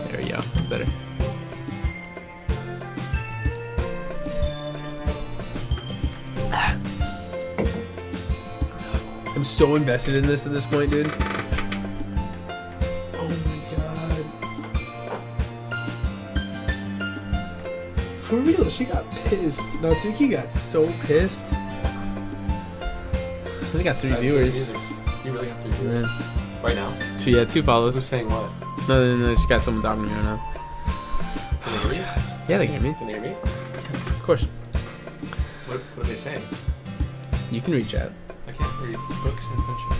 There we go. That's better. I'm so invested in this at this point, dude. Oh my god. For real, she got pissed. No, Doki got so pissed. He got 3 viewers. You really have 3 viewers? Yeah. Right now? 2 follows. Who's saying what? No, she got someone talking to me right now. Can they hear me? Yeah, they can hear me. Can they hear me? Yeah, of course. What are they saying? You can reach out. I can't read books and friendship.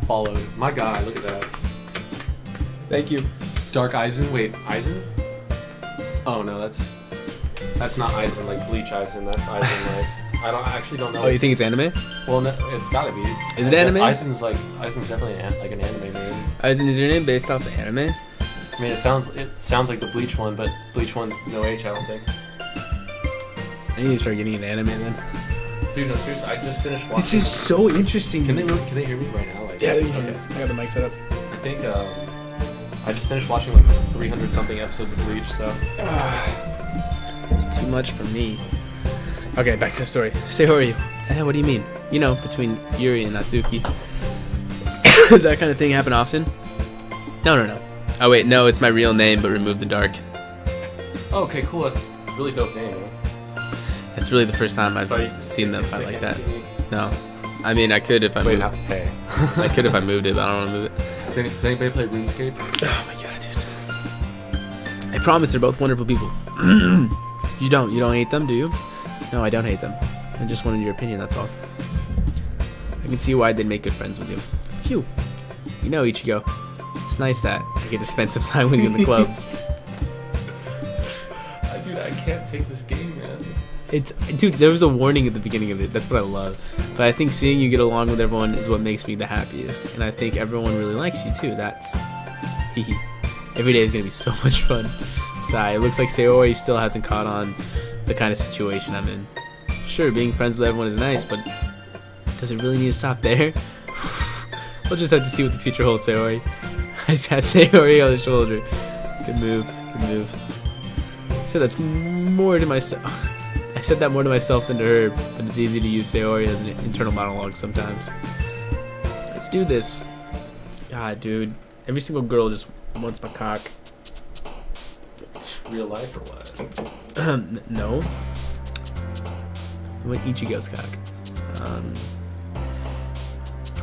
Followed. My guy, look at that. Thank you. Dark Eisen. Wait, Eisen? Oh no, that's not Eisen like Bleach Eisen. That's Eisen like I actually don't know. Oh, you think it's anime? Well, no, it's gotta be. Is it anime? Eisen's definitely like an anime name. Eisen is your name based off the anime? I mean, it sounds like the Bleach one, but Bleach one's no H, I don't think. I need to start getting into anime then. Dude, no, seriously, I just finished watching. This is so interesting. Can they hear me right now? Like, yeah, they can okay. hear me. I got the mic set up. I think I just finished watching like 300 something episodes of Bleach, so. It's too much for me. Okay, back to the story. Sayori. What do you mean? You know, between Yuri and Natsuki. Does that kind of thing happen often? No. Oh wait, no, it's my real name, but remove the dark. Oh, okay, cool. That's a really dope name, man. It's really the first time I've seen them fight like that. No. I mean, I could if I moved. Have to pay. I could if I moved it, but I don't want to move it. Does anybody play RuneScape? Oh my god, dude. I promise they're both wonderful people. You don't hate them, do you? No, I don't hate them. I just wanted your opinion, that's all. I can see why they'd make good friends with you. Phew. You know, Ichigo. It's nice that I get to spend some time with you in the club. Dude, I can't take this game, man. Dude, there was a warning at the beginning of it. That's what I love. But I think seeing you get along with everyone is what makes me the happiest. And I think everyone really likes you too. That's hee. Every day is gonna be so much fun. Sigh. It looks like Sayori still hasn't caught on the kind of situation I'm in. Sure, being friends with everyone is nice, but does it really need to stop there? We'll just have to see what the future holds, Sayori. I pat Sayori on the shoulder. Good move. I said that more to myself than to her, but it's easy to use Sayori as an internal monologue sometimes. Let's do this. God, dude. Every single girl just wants my cock. Real life or what? No. I want Ichigo's cock.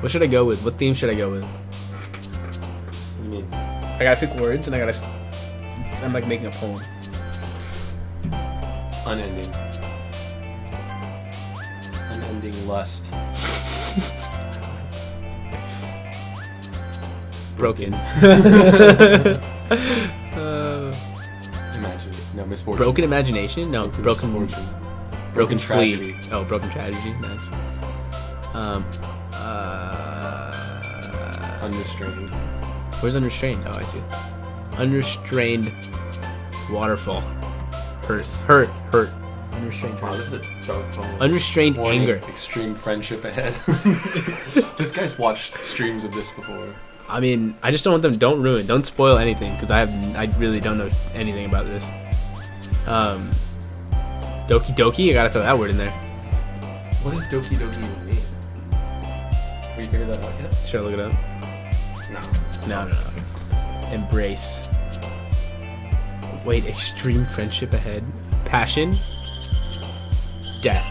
What should I go with? What theme should I go with? What do you mean? I gotta pick words and I'm like making a poem. Unending lust. Broken. Misfortune. Broken imagination? No, broken misfortune. Broken tragedy. fleet. Oh, broken tragedy. Nice. Unrestrained. Where's unrestrained? Oh, I see it. Unrestrained waterfall. Hurt. Unrestrained Wow, hurt. this is a dark poem. Unrestrained Warning, anger. Extreme friendship ahead. This guy's watched streams of this before. I mean, I just don't want them. Don't ruin. Don't spoil anything because I really don't know anything about this. Doki Doki. I gotta throw that word in there. What does Doki Doki mean? Have you figured that out yet? Should I look it up? No. Embrace. Wait, extreme friendship ahead. Passion. Death.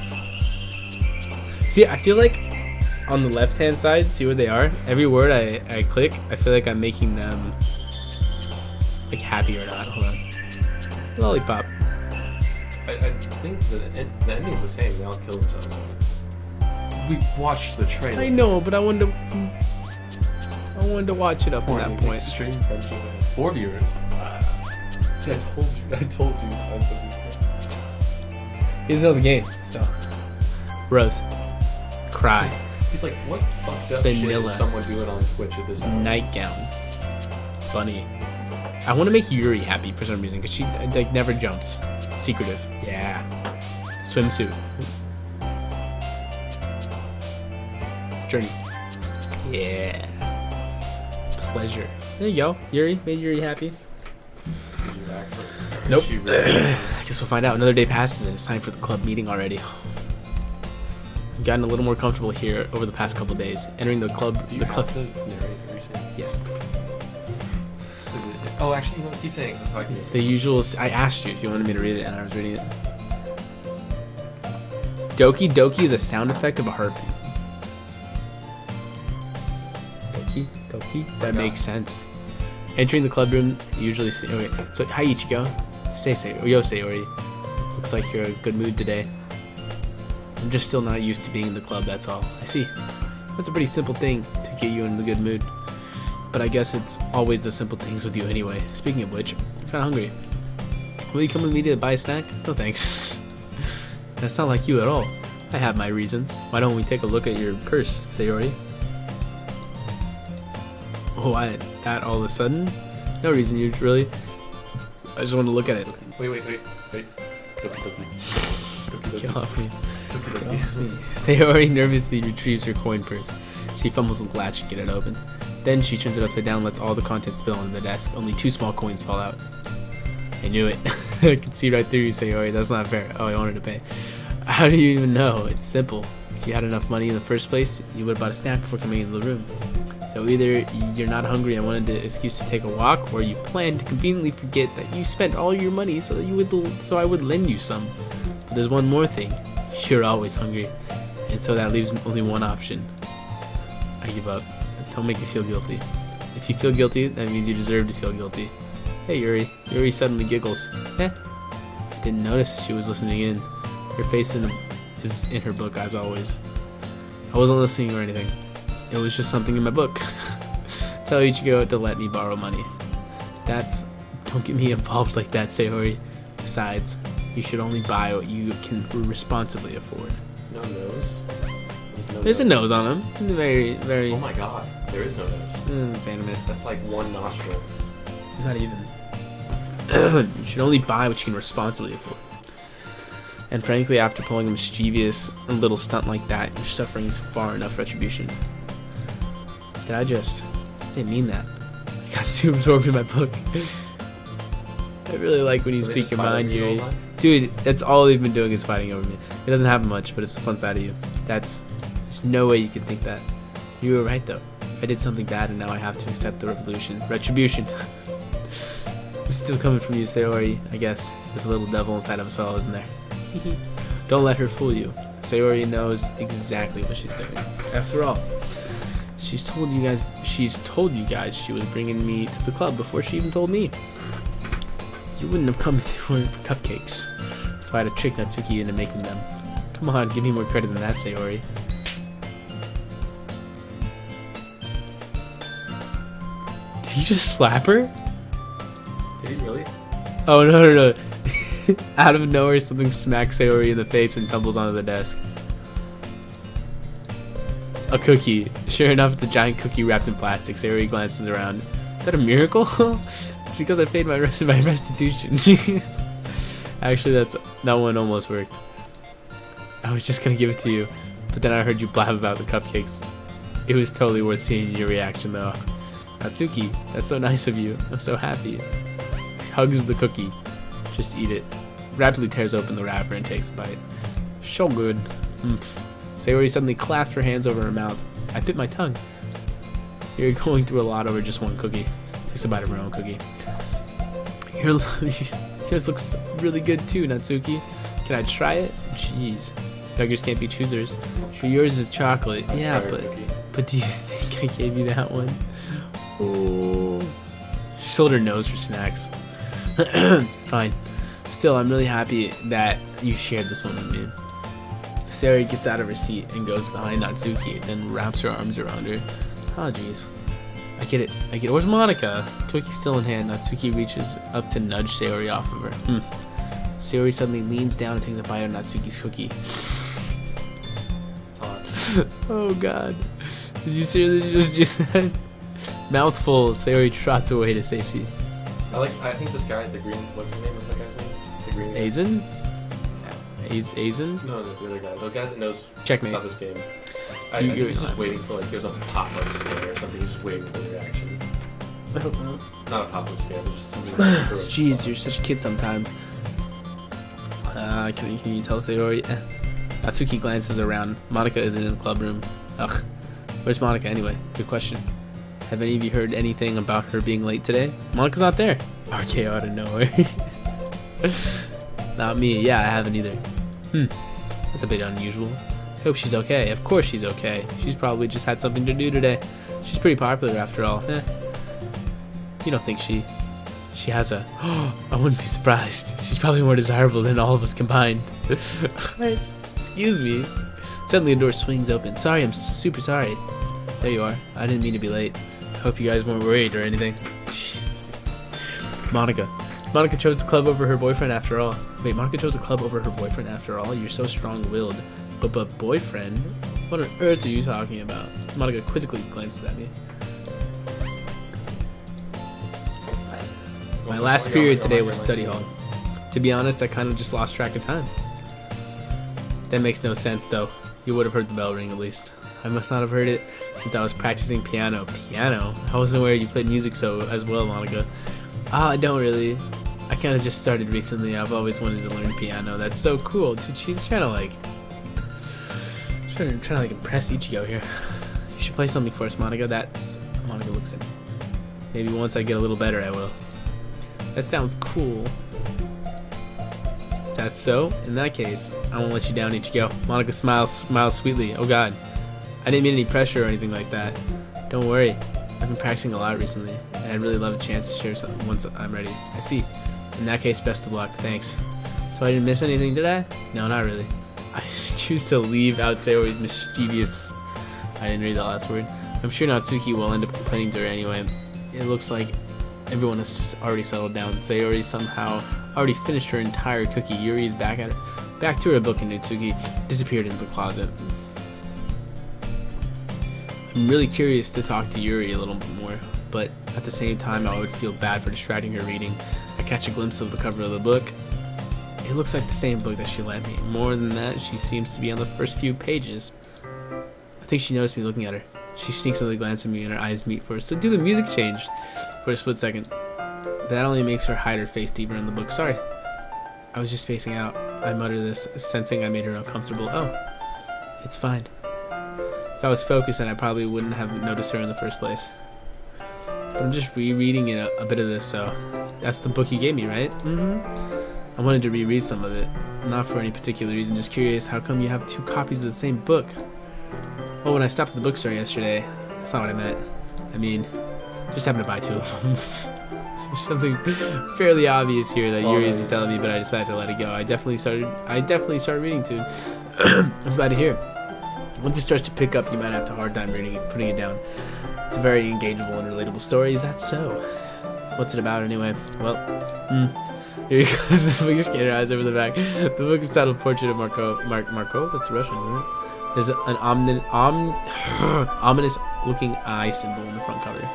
See, I feel like on the left-hand side, see where they are? Every word I click, I feel like I'm making them like happy or not. Hold on. Lollipop. I think the ending's the same. They all kill themselves. We watched the trailer. I know, but I wanted to watch it up at that point. Extreme friendship. 4 viewers. See, I told you. He doesn't know the game, so. Rose. Cry. He's like, what fucked up Vanilla. shit is someone doing on Twitch at this hour? Nightgown. Bunny. I want to make Yuri happy for some reason because she like never jumps. Secretive. Yeah. Swimsuit. Journey. Yeah. pleasure. There you go. Yuri. Made Yuri happy. Did you actually? Nope. She really- I guess we'll find out. Another day passes and it's time for the club meeting already. I've gotten a little more comfortable here over the past couple days. Entering the club. Do you The have club. to narrate everything? Yes. Is it? Oh, actually, no. Keep saying it so I can. The usual. I asked you if you wanted me to read it, and I was reading it. Doki Doki is a sound effect of a heartbeat. Doki Doki. That makes sense. Entering the club room, usually. Okay. So, hi Ichigo. Say. Yo, Sayori. Looks like you're in a good mood today. I'm just still not used to being in the club, that's all. I see. That's a pretty simple thing to get you in the good mood. But I guess it's always the simple things with you anyway. Speaking of which, I'm kinda hungry. Will you come with me to buy a snack? No thanks. That's not like you at all. I have my reasons. Why don't we take a look at your purse, Sayori? Oh, that all of a sudden? No reason, you really. I just want to look at it. Wait. Doki Doki. Get off me. Doki Get Doki. off me. Sayori nervously retrieves her coin purse. She fumbles with the latch to get it open. Then she turns it upside down and lets all the contents spill on the desk. Only 2 small coins fall out. I knew it. I could see right through you, Sayori. That's not fair. Oh, I wanted to pay. How do you even know? It's simple. If you had enough money in the first place, you would have bought a snack before coming into the room. So either you're not hungry and wanted an excuse to take a walk, or you planned to conveniently forget that you spent all your money so I would lend you some. But there's one more thing. You're always hungry. And so that leaves only one option. I give up. Don't make me feel guilty. If you feel guilty, that means you deserve to feel guilty. Hey Yuri. Yuri suddenly giggles. I didn't notice that she was listening in. Her face is in her book as always. I wasn't listening or anything. It was just something in my book. Tell Ichigo to let me borrow money. Don't get me involved like that, Sayori. Besides, you should only buy what you can responsibly afford. No nose. There's a nose on him. Very, very. Oh my god, there is no nose. It's animated. That's like one nostril. Not even. You should only buy what you can responsibly afford. And frankly, after pulling a mischievous little stunt like that, your suffering is far enough retribution. I didn't mean that. I got too absorbed in my book. I really like when you So they speak just your fight mind, over you all Yuri. the time? Dude, that's all they've been doing is fighting over me. It doesn't happen much, but it's the fun side of you. There's no way you could think that. You were right though. I did something bad and now I have to accept the retribution. It's still coming from you, Sayori, I guess. There's a little devil inside of us all, isn't there? Don't let her fool you. Sayori knows exactly what she's doing. After all, she's told you guys she was bringing me to the club before she even told me. You wouldn't have come here for cupcakes, so I had to trick Natsuki into making them. Come on, give me more credit than that, Sayori. Did you just slap her? Did he really? Oh no. Out of nowhere, something smacks Sayori in the face and tumbles onto the desk. A cookie. Sure enough, it's a giant cookie wrapped in plastic. Sayori glances around. Is that a miracle? It's because I paid my restitution. Actually, that one almost worked. I was just gonna give it to you, but then I heard you blab about the cupcakes. It was totally worth seeing your reaction though. Natsuki, that's so nice of you. I'm so happy. Hugs the cookie. Just eat it. Rapidly tears open the wrapper and takes a bite. So good. Sayori suddenly clasped her hands over her mouth. I bit my tongue. You're going through a lot over just one cookie. Takes a bite of her own cookie. Yours looks really good too, Natsuki. Can I try it? Jeez. Beggars can't be choosers. But yours is chocolate. Yeah, but do you think I gave you that one? Oh. She sold her nose for snacks. Fine. Still, I'm really happy that you shared this one with me. Sayori gets out of her seat and goes behind Natsuki, then wraps her arms around her. Oh, jeez. I get it. Where's Monica? Toki's still in hand. Natsuki reaches up to nudge Sayori off of her. Sayori suddenly leans down and takes a bite of Natsuki's cookie. It's hot. Oh, God. Did you seriously just do that? Mouthful, Sayori trots away to safety. I think this guy, the green, what's his name? What's that guy's name? The green guy. Aizen? Aizen? No, the other guy. The guy that knows Checkmate. about this game. I think he's just waiting for, like, there's a pop-up scare or something. He's just waiting for the reaction. I hope not. Not a pop-up scare, but just something that threw a Jeez, ball. you're such a kid sometimes. Can you tell Sayori? Atsuki glances around. Monica isn't in the club room. Ugh. Where's Monica anyway? Good question. Have any of you heard anything about her being late today? Monica's not there. RKO out of nowhere. Not me. Yeah, I haven't either. That's a bit unusual. I hope she's okay. Of course she's okay. She's probably just had something to do today. She's pretty popular after all. You don't think she has a... I wouldn't be surprised. She's probably more desirable than all of us combined. What? Excuse me. Suddenly a door swings open. Sorry, I'm super sorry. There you are. I didn't mean to be late. I hope you guys weren't worried or anything. Monica. Monica chose the club over her boyfriend after all. Wait, Monica chose the club over her boyfriend after all? You're so strong-willed. But boyfriend? What on earth are you talking about? Monica quizzically glances at me. My last period today was study hall. To be honest, I kind of just lost track of time. That makes no sense, though. You would have heard the bell ring, at least. I must not have heard it since I was practicing piano. Piano? I wasn't aware you played music so as well, Monica. I don't really. I kind of just started recently. I've always wanted to learn piano. That's so cool. Dude, she's trying to like... Trying to like impress Ichigo here. You should play something for us, Monica. Monica looks at me. Maybe once I get a little better, I will. That sounds cool. Is that so? In that case, I won't let you down, Ichigo. Monica smiles sweetly. Oh god. I didn't mean any pressure or anything like that. Don't worry. I've been practicing a lot recently, and I'd really love a chance to share something once I'm ready. I see. In that case, best of luck. Thanks. So I didn't miss anything, did I? No, not really. I choose to leave out Sayori's mischievous... I didn't read the last word. I'm sure Natsuki will end up complaining to her anyway. It looks like everyone has already settled down. Sayori somehow already finished her entire cookie. Yuri is back to her book, and Natsuki disappeared into the closet. I'm really curious to talk to Yuri a little bit more, but at the same time I would feel bad for distracting her reading. I catch a glimpse of the cover of the book. It looks like the same book that she lent me. More than that, she seems to be on the first few pages. I think she noticed me looking at her. She sneakily glances at me and her eyes meet for us. So the music's changed for a split second. That only makes her hide her face deeper in the book. Sorry. I was just spacing out. I muttered this, sensing I made her uncomfortable. Oh, it's fine. If I was focused, then I probably wouldn't have noticed her in the first place. But I'm just rereading a bit of this, so... That's the book you gave me, right? Mm-hmm. I wanted to reread some of it. Not for any particular reason, just curious, how come you have 2 copies of the same book? Oh, when I stopped at the bookstore yesterday, that's not what I meant. I mean, just happened to buy 2 of them. There's something fairly obvious here that Yuri is telling me, but I decided to let it go. I definitely started reading too. I'm glad to hear. Once it starts to pick up, you might have a hard time reading it, putting it down. It's a very engageable and relatable story. Is that so? What's it about anyway? Well, here he goes. The biggest skater eyes over the back. The book is titled Portrait of Marco? That's Russian, isn't it? There's an ominous looking eye symbol in the front cover.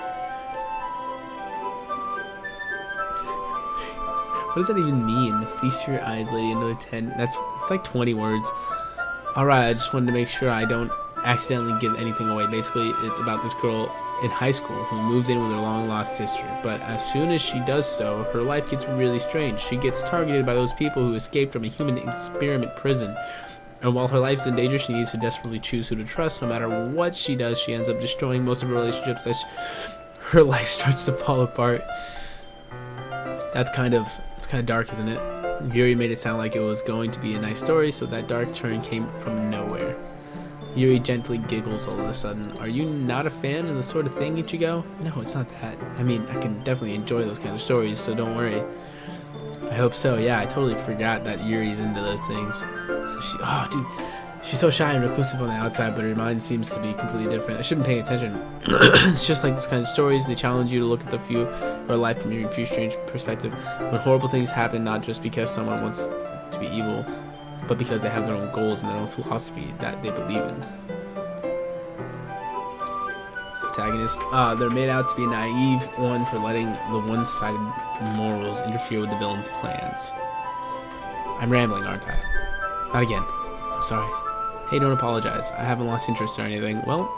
What does that even mean? Feast your eyes, lady. Another 10. It's like 20 words. Alright, I just wanted to make sure I don't accidentally give anything away. Basically, it's about this girl in high school who moves in with her long-lost sister. But as soon as she does so, her life gets really strange. She gets targeted by those people who escaped from a human experiment prison. And while her life is in danger, she needs to desperately choose who to trust. No matter what she does, she ends up destroying most of her relationships as her life starts to fall apart. It's kind of dark, isn't it? Yuri made it sound like it was going to be a nice story, so that dark turn came from nowhere. Yuri gently giggles all of a sudden. Are you not a fan of the sort of thing, Ichigo? No, it's not that. I mean, I can definitely enjoy those kind of stories, so don't worry. I hope so. Yeah, I totally forgot that Yuri's into those things. So she's so shy and reclusive on the outside, but her mind seems to be completely different. I shouldn't pay attention. It's just like this kind of stories. They challenge you to look at the view or life from your few strange perspective. When horrible things happen, not just because someone wants to be evil, but because they have their own goals and their own philosophy that they believe in. Protagonist. They're made out to be a naive one for letting the one-sided morals interfere with the villain's plans. I'm rambling, aren't I? Not again. I'm sorry. Hey, don't apologize. I haven't lost interest or anything. Well,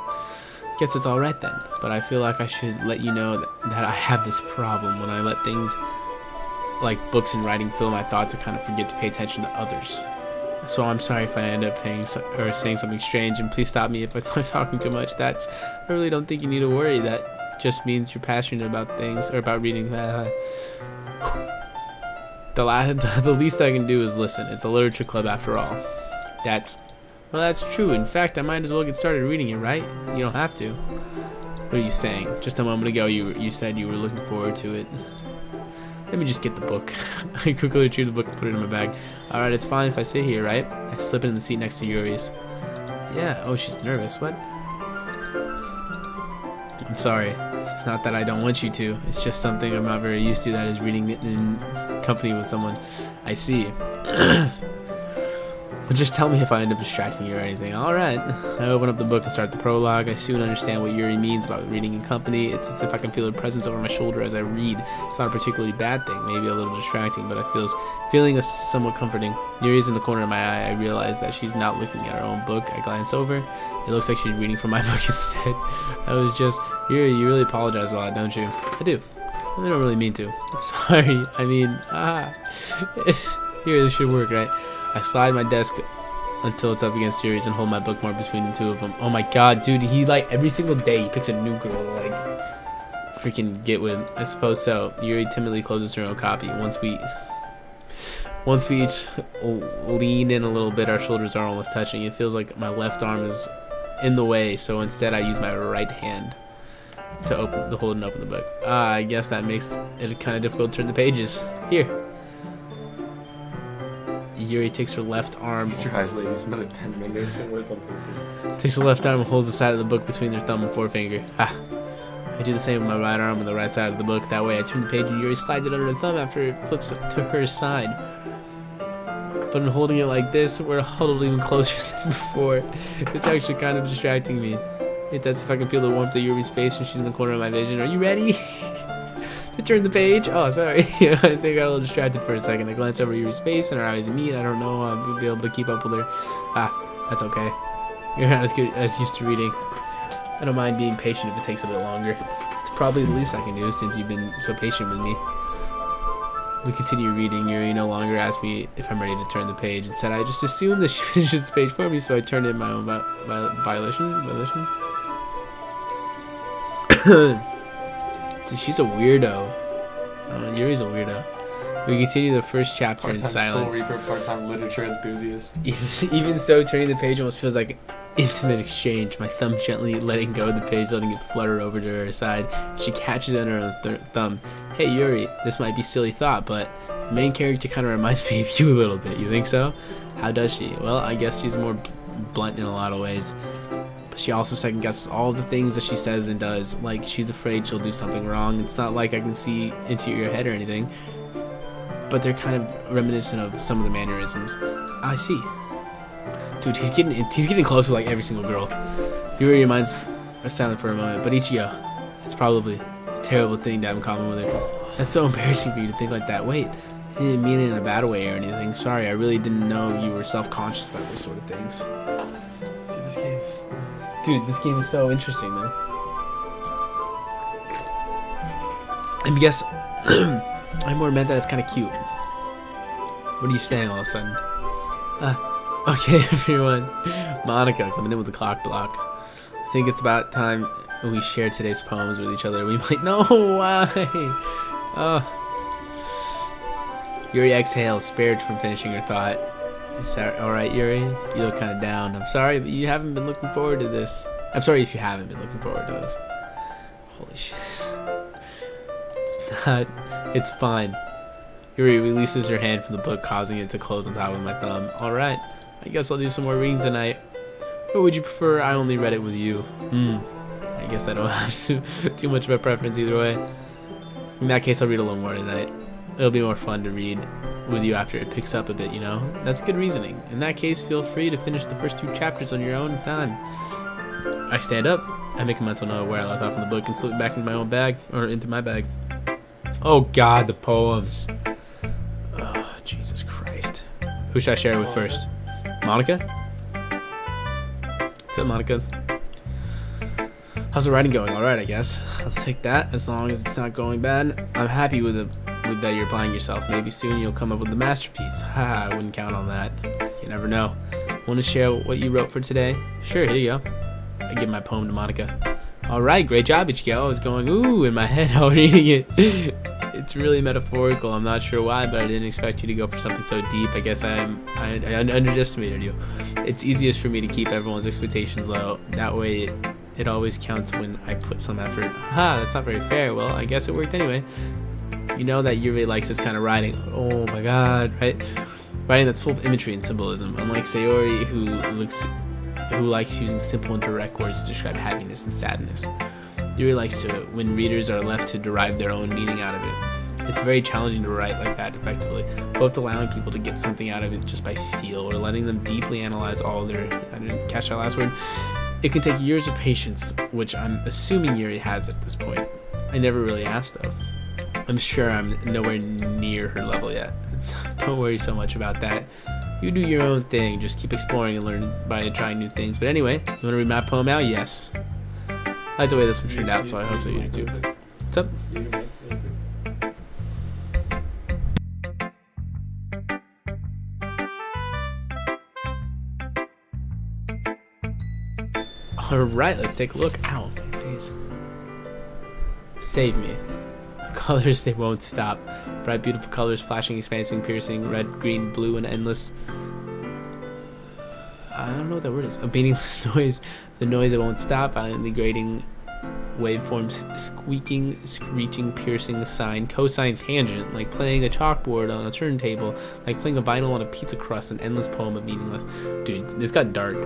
Guess it's alright then, but I feel like I should let you know that I have this problem when I let things like books and writing fill my thoughts. I kind of forget to pay attention to others. So I'm sorry if I end up saying something strange, and please stop me if I start talking too much. I really don't think you need to worry. That just means you're passionate about things, or about reading. The least I can do is listen. It's a literature club after all. That's true. In fact, I might as well get started reading it, right? You don't have to. What are you saying? Just a moment ago, you said you were looking forward to it. Let me just get the book. I quickly retrieve the book and put it in my bag. Alright, it's fine if I sit here, right? I slip it in the seat next to Yuri's. Yeah, oh, she's nervous. What? I'm sorry. It's not that I don't want you to. It's just something I'm not very used to, that is reading it in company with someone. I see. Well, just tell me if I end up distracting you or anything. Alright. I open up the book and start the prologue. I soon understand what Yuri means about reading in company. It's as if I can feel her presence over my shoulder as I read. It's not a particularly bad thing, maybe a little distracting, but feeling is somewhat comforting. Yuri's in the corner of my eye. I realize that she's not looking at her own book. I glance over. It looks like she's reading from my book instead. I was just, Yuri, you really apologize a lot, don't you? I do. I don't really mean to. Sorry. I mean, Here, this should work, right? I slide my desk until it's up against Yuri's and hold my bookmark between the two of them. Oh my god, dude, he like every single day he picks a new girl to like freaking get with. I suppose so. Yuri timidly closes her own copy. Once we each lean in a little bit, our shoulders are almost touching. It feels like my left arm is in the way, so instead I use my right hand to hold and open the book. I guess that makes it kind of difficult to turn the pages. Here. Yuri takes her left arm. Your eyes, ladies. Another 10 minutes or something. Takes the left arm and holds the side of the book between their thumb and forefinger. I do the same with my right arm on the right side of the book. That way I turn the page and Yuri slides it under her thumb after it flips to her side. But in holding it like this, we're huddled even closer than before. It's actually kind of distracting me. That's if I can feel the warmth of Yuri's face when she's in the corner of my vision. Are you ready? To turn the page? Oh, sorry. I think I got a little distracted for a second. I glance over Yuri's face and our eyes meet. I don't know if I'll be able to keep up with her. That's okay. You're not as good as used to reading. I don't mind being patient if it takes a bit longer. It's probably the least I can do since you've been so patient with me. We continue reading. Yuri no longer asks me if I'm ready to turn the page. Instead, I just assume that she finishes the page for me, so I turn it in my own violation. Dude, she's a weirdo. Yuri's a weirdo. We continue the first chapter in silence. Soul Reaper, part-time literature enthusiast. Even so, turning the page almost feels like an intimate exchange. My thumb gently letting go of the page, letting it flutter over to her side. She catches it on her own thumb. Hey Yuri, this might be a silly thought, but the main character kind of reminds me of you a little bit. You think so? How does she? Well, I guess she's more blunt in a lot of ways. She also second guesses all the things that she says and does. Like, she's afraid she'll do something wrong. It's not like I can see into your head or anything, but they're kind of reminiscent of some of the mannerisms. I see. Dude, he's getting close with like every single girl. Yuri reminds are silent for a moment, but Ichigo, it's probably a terrible thing to have in common with her. That's so embarrassing for you to think like that. Wait, I didn't mean it in a bad way or anything. Sorry, I really didn't know you were self-conscious about those sort of things. Dude, this game is so interesting, though. I guess I more meant that it's kind of cute. What are you saying all of a sudden? Okay, everyone. Monica coming in with the clock block. I think it's about time we share today's poems with each other. We might. No, why? Yuri exhales, spared from finishing her thought. Is that alright, Yuri? You look kind of down. I'm sorry, but you haven't been looking forward to this. I'm sorry if you haven't been looking forward to this. Holy shit. It's not. It's fine. Yuri releases her hand from the book, causing it to close on top of my thumb. Alright, I guess I'll do some more reading tonight. Or would you prefer I only read it with you? I guess I don't have too much of a preference either way. In that case, I'll read a little more tonight. It'll be more fun to read with you after it picks up a bit, you know? That's good reasoning. In that case, feel free to finish the first 2 chapters on your own time. I stand up. I make a mental note where I left off in the book and slip it back into my own bag, or into my bag. Oh god, the poems. Oh, Jesus Christ. Who should I share it with first? Monica? What's up, Monica? How's the writing going? All right, I guess. I'll take that as long as it's not going bad. I'm happy with that you're applying yourself. Maybe soon you'll come up with a masterpiece. Haha, I wouldn't count on that. You never know. Want to share what you wrote for today? Sure, here you go. I give my poem to Monica. All right, great job, Ichigo. I was going, ooh, in my head while reading it. It's really metaphorical. I'm not sure why, but I didn't expect you to go for something so deep. I guess I underestimated you. It's easiest for me to keep everyone's expectations low. That way, it always counts when I put some effort. That's not very fair. Well, I guess it worked anyway. You know that Yuri likes this kind of writing. Oh my god, right? Writing that's full of imagery and symbolism. Unlike Sayori, who likes using simple and direct words to describe happiness and sadness. Yuri likes to when readers are left to derive their own meaning out of it. It's very challenging to write like that effectively, both allowing people to get something out of it just by feel or letting them deeply analyze all their... I didn't catch that last word. It can take years of patience, which I'm assuming Yuri has at this point. I never really asked though. I'm sure I'm nowhere near her level yet. Don't worry so much about that. You do your own thing. Just keep exploring and learn by trying new things. But anyway, you want to read my poem out? Yes. I like the way this one turned out, so I hope so you do too. What's up? Alright, let's take a look. Ow, my face. Save me. Colors, they won't stop. Bright, beautiful colors, flashing, expanding, piercing, red, green, blue, and endless. I don't know what that word is. A meaningless noise. The noise that won't stop. Violently grating waveforms, squeaking, screeching, piercing, sine, cosine, tangent. Like playing a chalkboard on a turntable. Like playing a vinyl on a pizza crust. An endless poem of meaningless. Dude, this got dark.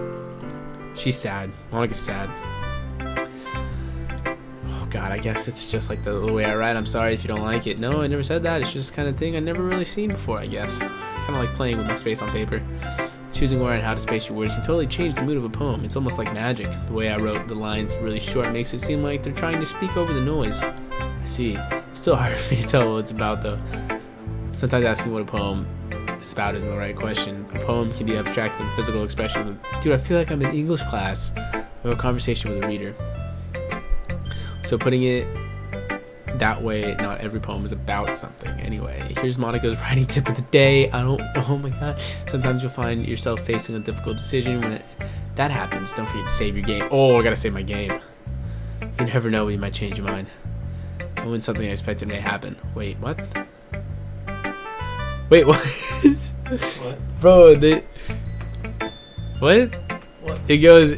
She's sad. Monica's sad. God, I guess it's just like the way I write. I'm sorry if you don't like it. No, I never said that. It's just kind of thing I never really seen before, I guess. Kind of like playing with my space on paper. Choosing where and how to space your words can totally change the mood of a poem. It's almost like magic. The way I wrote the lines really short makes it seem like they're trying to speak over the noise. I see. Still hard for me to tell what it's about, though. Sometimes asking what a poem is about isn't the right question. A poem can be abstract and physical expression. Dude, I feel like I'm in English class or a conversation with a reader. So putting it that way, not every poem is about something. Anyway, here's Monica's writing tip of the day. Oh my god. Sometimes you'll find yourself facing a difficult decision. When that happens, don't forget to save your game. Oh, I gotta save my game. You never know when you might change your mind. And when something unexpected may happen. Wait, what? Wait, what? What? Bro, what? It goes,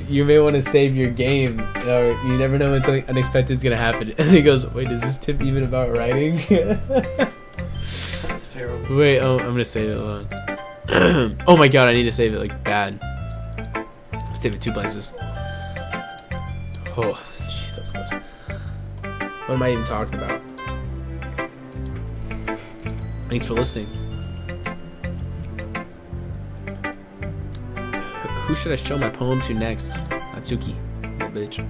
you may want to save your game, or you never know when something unexpected is going to happen. And it goes, wait, is this tip even about writing? That's terrible. Wait, I'm going to save it. Hold on. Oh my god, I need to save it, like, bad. Let's save it 2 places. Oh, jeez, that was close. What am I even talking about? Thanks for listening. Who should I show my poem to next? Natsuki, little bitch.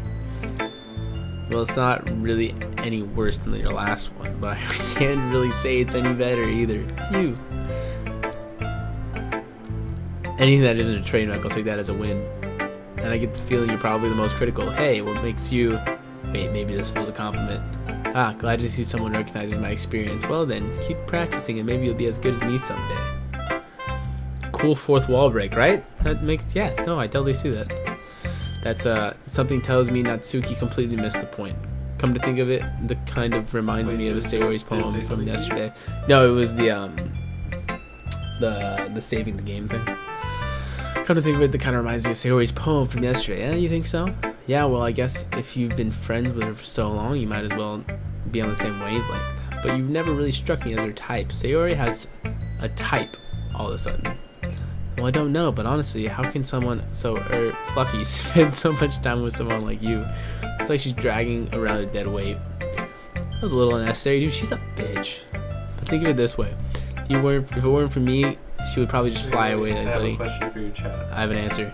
Well, it's not really any worse than your last one, but I can't really say it's any better either. Phew. Anything that isn't a train wreck, I'll take that as a win. And I get the feeling you're probably the most critical. Hey, what makes you... Wait, maybe this was a compliment. Ah, glad to see someone recognizes my experience. Well then, keep practicing and maybe you'll be as good as me someday. Cool fourth wall break, right? That makes... Yeah, no, I totally see that. That's, something tells me Natsuki completely missed the point. Come to think of it, the kind of reminds me of a Sayori's poem from yesterday. No, it was the saving the game thing. Come to think of it, that kind of reminds me of Sayori's poem from yesterday. Yeah, you think so? Yeah, well, I guess if you've been friends with her for so long, you might as well be on the same wavelength. But you've never really struck me as her type. Sayori has a type all of a sudden. Well, I don't know, but honestly, how can someone fluffy spend so much time with someone like you? It's like she's dragging around a dead weight. That was a little unnecessary, dude. She's a bitch. But think of it this way: if it weren't for me, she would probably just fly away. Like, I have buddy. a question for you, chat. I have an answer.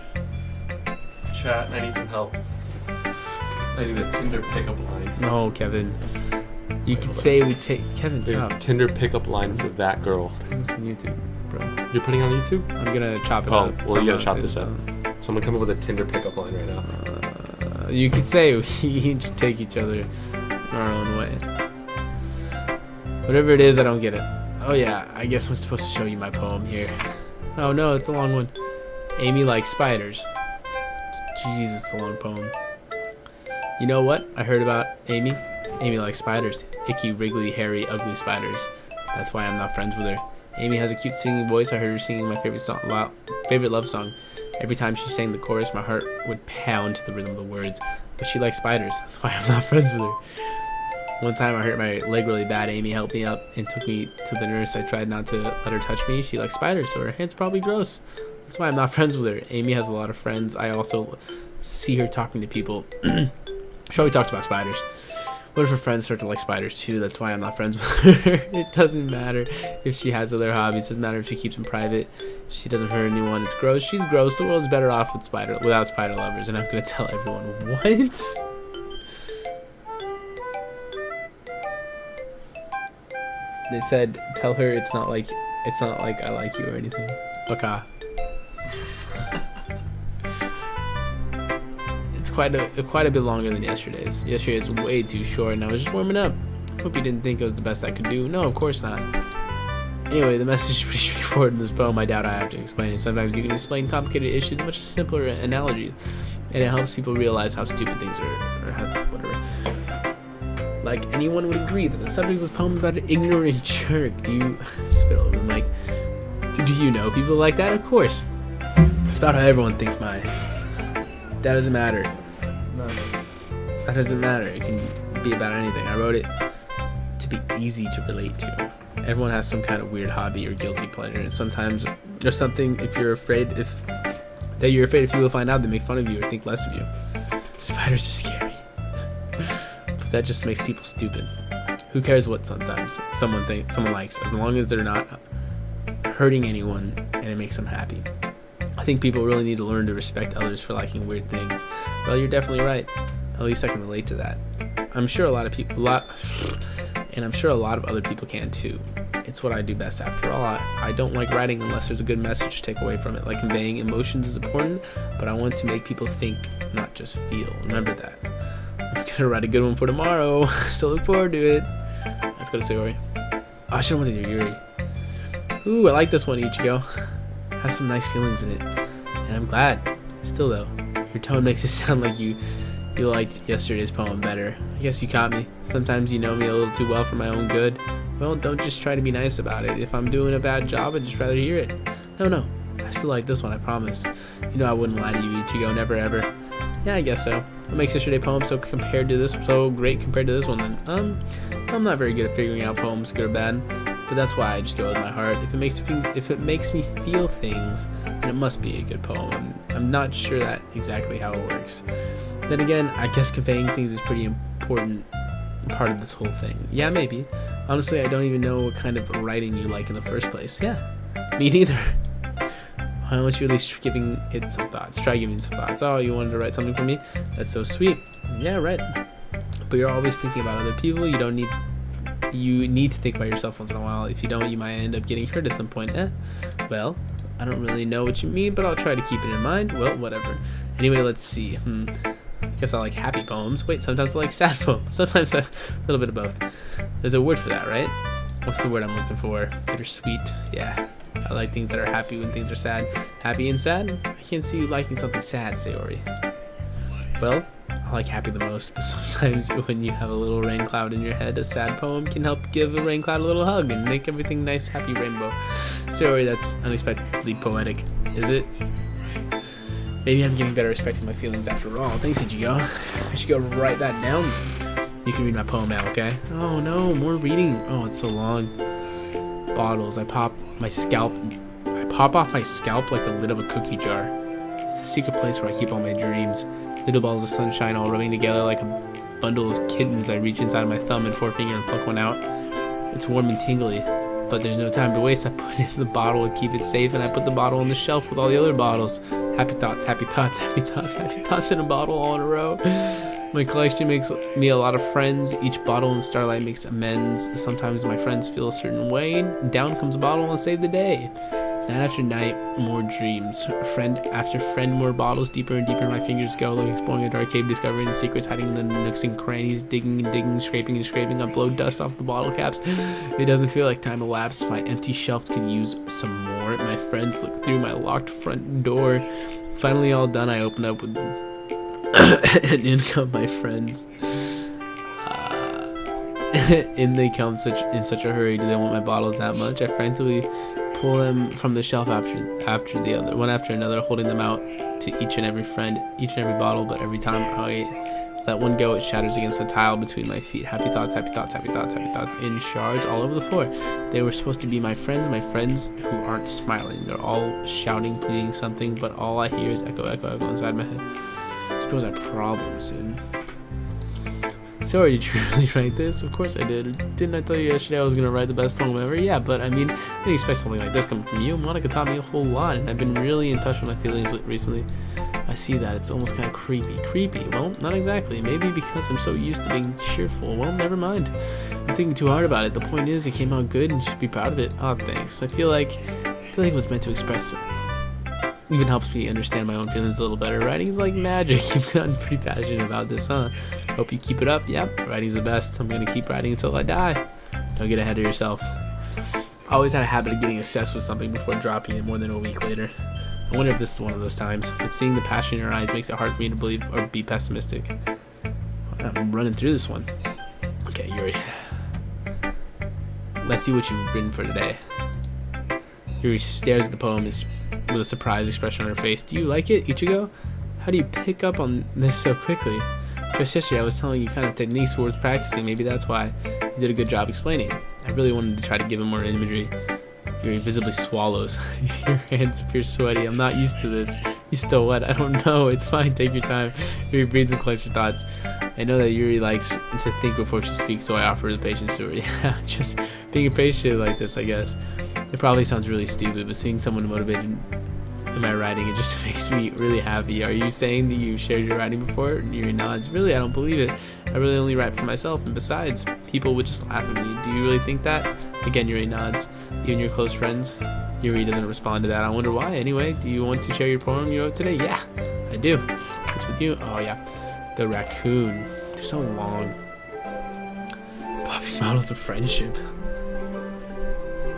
Chat, I need some help. I need a Tinder pickup line. No, Kevin. You could say we take Kevin. Stop. Tinder pickup line for that girl. Put this on YouTube, bro. You're putting it on YouTube? I'm gonna chop it Oh, up. well, you gotta chop this up. Someone come up with a Tinder pickup line right now. You could say we each take each other our own way. Whatever it is, I don't get it. Oh yeah, I guess I'm supposed to show you my poem here. Oh no, it's a long one. Amy likes spiders. Jesus, it's a long poem. You know what I heard about Amy? Amy likes spiders. Icky, wriggly, hairy, ugly spiders. That's why I'm not friends with her. Amy has a cute singing voice. I heard her singing my favorite love song. Every time she sang the chorus, my heart would pound to the rhythm of the words. But she likes spiders. That's why I'm not friends with her. One time I hurt my leg really bad. Amy helped me up and took me to the nurse. I tried not to let her touch me. She likes spiders, so her hand's probably gross. That's why I'm not friends with her. Amy has a lot of friends. I also see her talking to people. She always talks about spiders. What if her friends start to like spiders too? That's why I'm not friends with her. It doesn't matter if she has other hobbies. It doesn't matter if she keeps them private. She doesn't hurt anyone. It's gross. She's gross. The world's better off without spider lovers. And I'm gonna tell everyone what? They said tell her it's not like I like you or anything. Baka. It's quite a bit longer than yesterday's. Yesterday's was way too short and I was just warming up. Hope you didn't think it was the best I could do. No, of course not. Anyway, the message is pretty straightforward in this poem. I doubt I have to explain it. Sometimes you can explain complicated issues with much simpler analogies, and it helps people realize how stupid things are or how, whatever. Like, anyone would agree that the subject of this poem is about an ignorant jerk. Do you spit over them? Like, do you know people like that? Of course. It's about how everyone thinks mine. That doesn't matter. No. That doesn't matter. It can be about anything. I wrote it to be easy to relate to. Everyone has some kind of weird hobby or guilty pleasure, and sometimes there's something that you're afraid if people will find out, they make fun of you or think less of you. Spiders are scary. But that just makes people stupid. Who cares what sometimes someone likes, as long as they're not hurting anyone and it makes them happy. I think people really need to learn to respect others for liking weird things. Well, you're definitely right. At least I can relate to that. I'm sure a lot of other people can too. It's what I do best after all. I don't like writing unless there's a good message to take away from it. Like, conveying emotions is important, but I want to make people think, not just feel. Remember that. I'm gonna write a good one for tomorrow. Still look forward to it. Let's go to Sayori. Oh, I should have went to Yuri. Ooh, I like this one, Ichigo. Has some nice feelings in it, and I'm glad. Still though, your tone makes it sound like you liked yesterday's poem better. I guess you caught me. Sometimes you know me a little too well for my own good. Well, don't just try to be nice about it. If I'm doing a bad job, I'd just rather hear it. No, I still like this one, I promise. You know I wouldn't lie to you, Ichigo, never ever. Yeah, I guess so. What makes yesterday's poem so great compared to this one then? I'm not very good at figuring out poems, good or bad. But that's why I just go with my heart. If it makes me feel things, then it must be a good poem. I'm not sure that exactly how it works. Then again, I guess conveying things is pretty important part of this whole thing. Yeah, maybe. Honestly, I don't even know what kind of writing you like in the first place. Yeah, me neither. Why don't you at least giving it some thoughts? Try giving some thoughts. Oh, you wanted to write something for me? That's so sweet. Yeah, right. But you're always thinking about other people. You need to think about yourself once in a while. If you don't, you might end up getting hurt at some point. Well, I don't really know what you mean, but I'll try to keep it in mind. Well, whatever. Anyway, let's see. Guess I like happy poems. Wait, sometimes I like sad poems. Sometimes a little bit of both. There's a word for that, right? What's the word I'm looking for? Bittersweet. Yeah. I like things that are happy when things are sad. Happy and sad? I can't see you liking something sad, Sayori. Well, I like happy the most, but sometimes when you have a little rain cloud in your head, a sad poem can help give a rain cloud a little hug and make everything nice, happy rainbow. Sorry, that's unexpectedly poetic, is it? Maybe I'm getting better at respecting my feelings after all. Thanks, Ichigo. I should go write that down. You can read my poem now, okay? Oh no, more reading. Oh, it's so long. Bottles. I pop off my scalp like the lid of a cookie jar. It's a secret place where I keep all my dreams. Little balls of sunshine all rubbing together like a bundle of kittens. I reach inside my thumb and forefinger and pluck one out. It's warm and tingly, but there's no time to waste. I put it in the bottle to keep it safe, and I put the bottle on the shelf with all the other bottles. Happy thoughts, happy thoughts, happy thoughts, happy thoughts in a bottle all in a row. My collection makes me a lot of friends. Each bottle in starlight makes amends. Sometimes my friends feel a certain way. Down comes a bottle and save the day. Night after night, more dreams. Friend after friend, more bottles. Deeper and deeper my fingers go, like exploring a dark cave, discovering the secrets hiding in the nooks and crannies, digging and digging, scraping and scraping. I blow dust off the bottle caps. It doesn't feel like time elapsed. My empty shelf could use some more. My friends look through my locked front door. Finally all done, I open up with and in come my friends. In they come in such a hurry. Do they want my bottles that much? I frantically pull them from the shelf after the other, one after another, holding them out to each and every friend, each and every bottle. But every time I let one go, it shatters against the tile between my feet. Happy thoughts, happy thoughts, happy thoughts, happy thoughts in shards all over the floor. They were supposed to be my friends who aren't smiling. They're all shouting, pleading something, but all I hear is echo, echo, echo inside my head. Suppose I have problems soon. Sorry, did you really write this? Of course I did. Didn't I tell you yesterday I was gonna write the best poem ever? Yeah, but I mean, I didn't expect something like this coming from you. Monica taught me a whole lot, and I've been really in touch with my feelings recently. I see that. It's almost kind of creepy. Creepy? Well, not exactly. Maybe because I'm so used to being cheerful. Well, never mind. I'm thinking too hard about it. The point is, it came out good, and you should be proud of it. Oh, thanks. I feel like it was meant to express it. Even helps me understand my own feelings a little better. Writing is like magic. You've gotten pretty passionate about this, huh? Hope you keep it up. Yep, writing's the best. I'm gonna keep writing until I die. Don't get ahead of yourself. I always had a habit of getting obsessed with something before dropping it more than a week later. I wonder if this is one of those times. But seeing the passion in your eyes makes it hard for me to believe or be pessimistic. I'm running through this one. Okay, Yuri. Let's see what you've written for today. Yuri stares at the poem with a surprised expression on her face. Do you like it, Ichigo? How do you pick up on this so quickly? Just yesterday I was telling you kind of techniques worth practicing. Maybe that's why you did a good job explaining. I really wanted to try to give him more imagery. Yuri visibly swallows. Your hands appear sweaty. I'm not used to this. You still wet? I don't know. It's fine. Take your time. Yuri breathes and collects her thoughts. I know that Yuri likes to think before she speaks, so I offer the patience to her. Yeah, just being impatient like this, I guess. It probably sounds really stupid, but seeing someone motivated in my writing, it just makes me really happy. Are you saying that you shared your writing before? Yuri nods. Really? I don't believe it. I really only write for myself, and besides, people would just laugh at me. Do you really think that? Again, Yuri nods. Even your close friends? Yuri doesn't respond to that. I wonder why. Anyway, do you want to share your poem you wrote today? Yeah, I do. It's with you? Oh, yeah. The raccoon. They're so long. Popping bottles of friendship.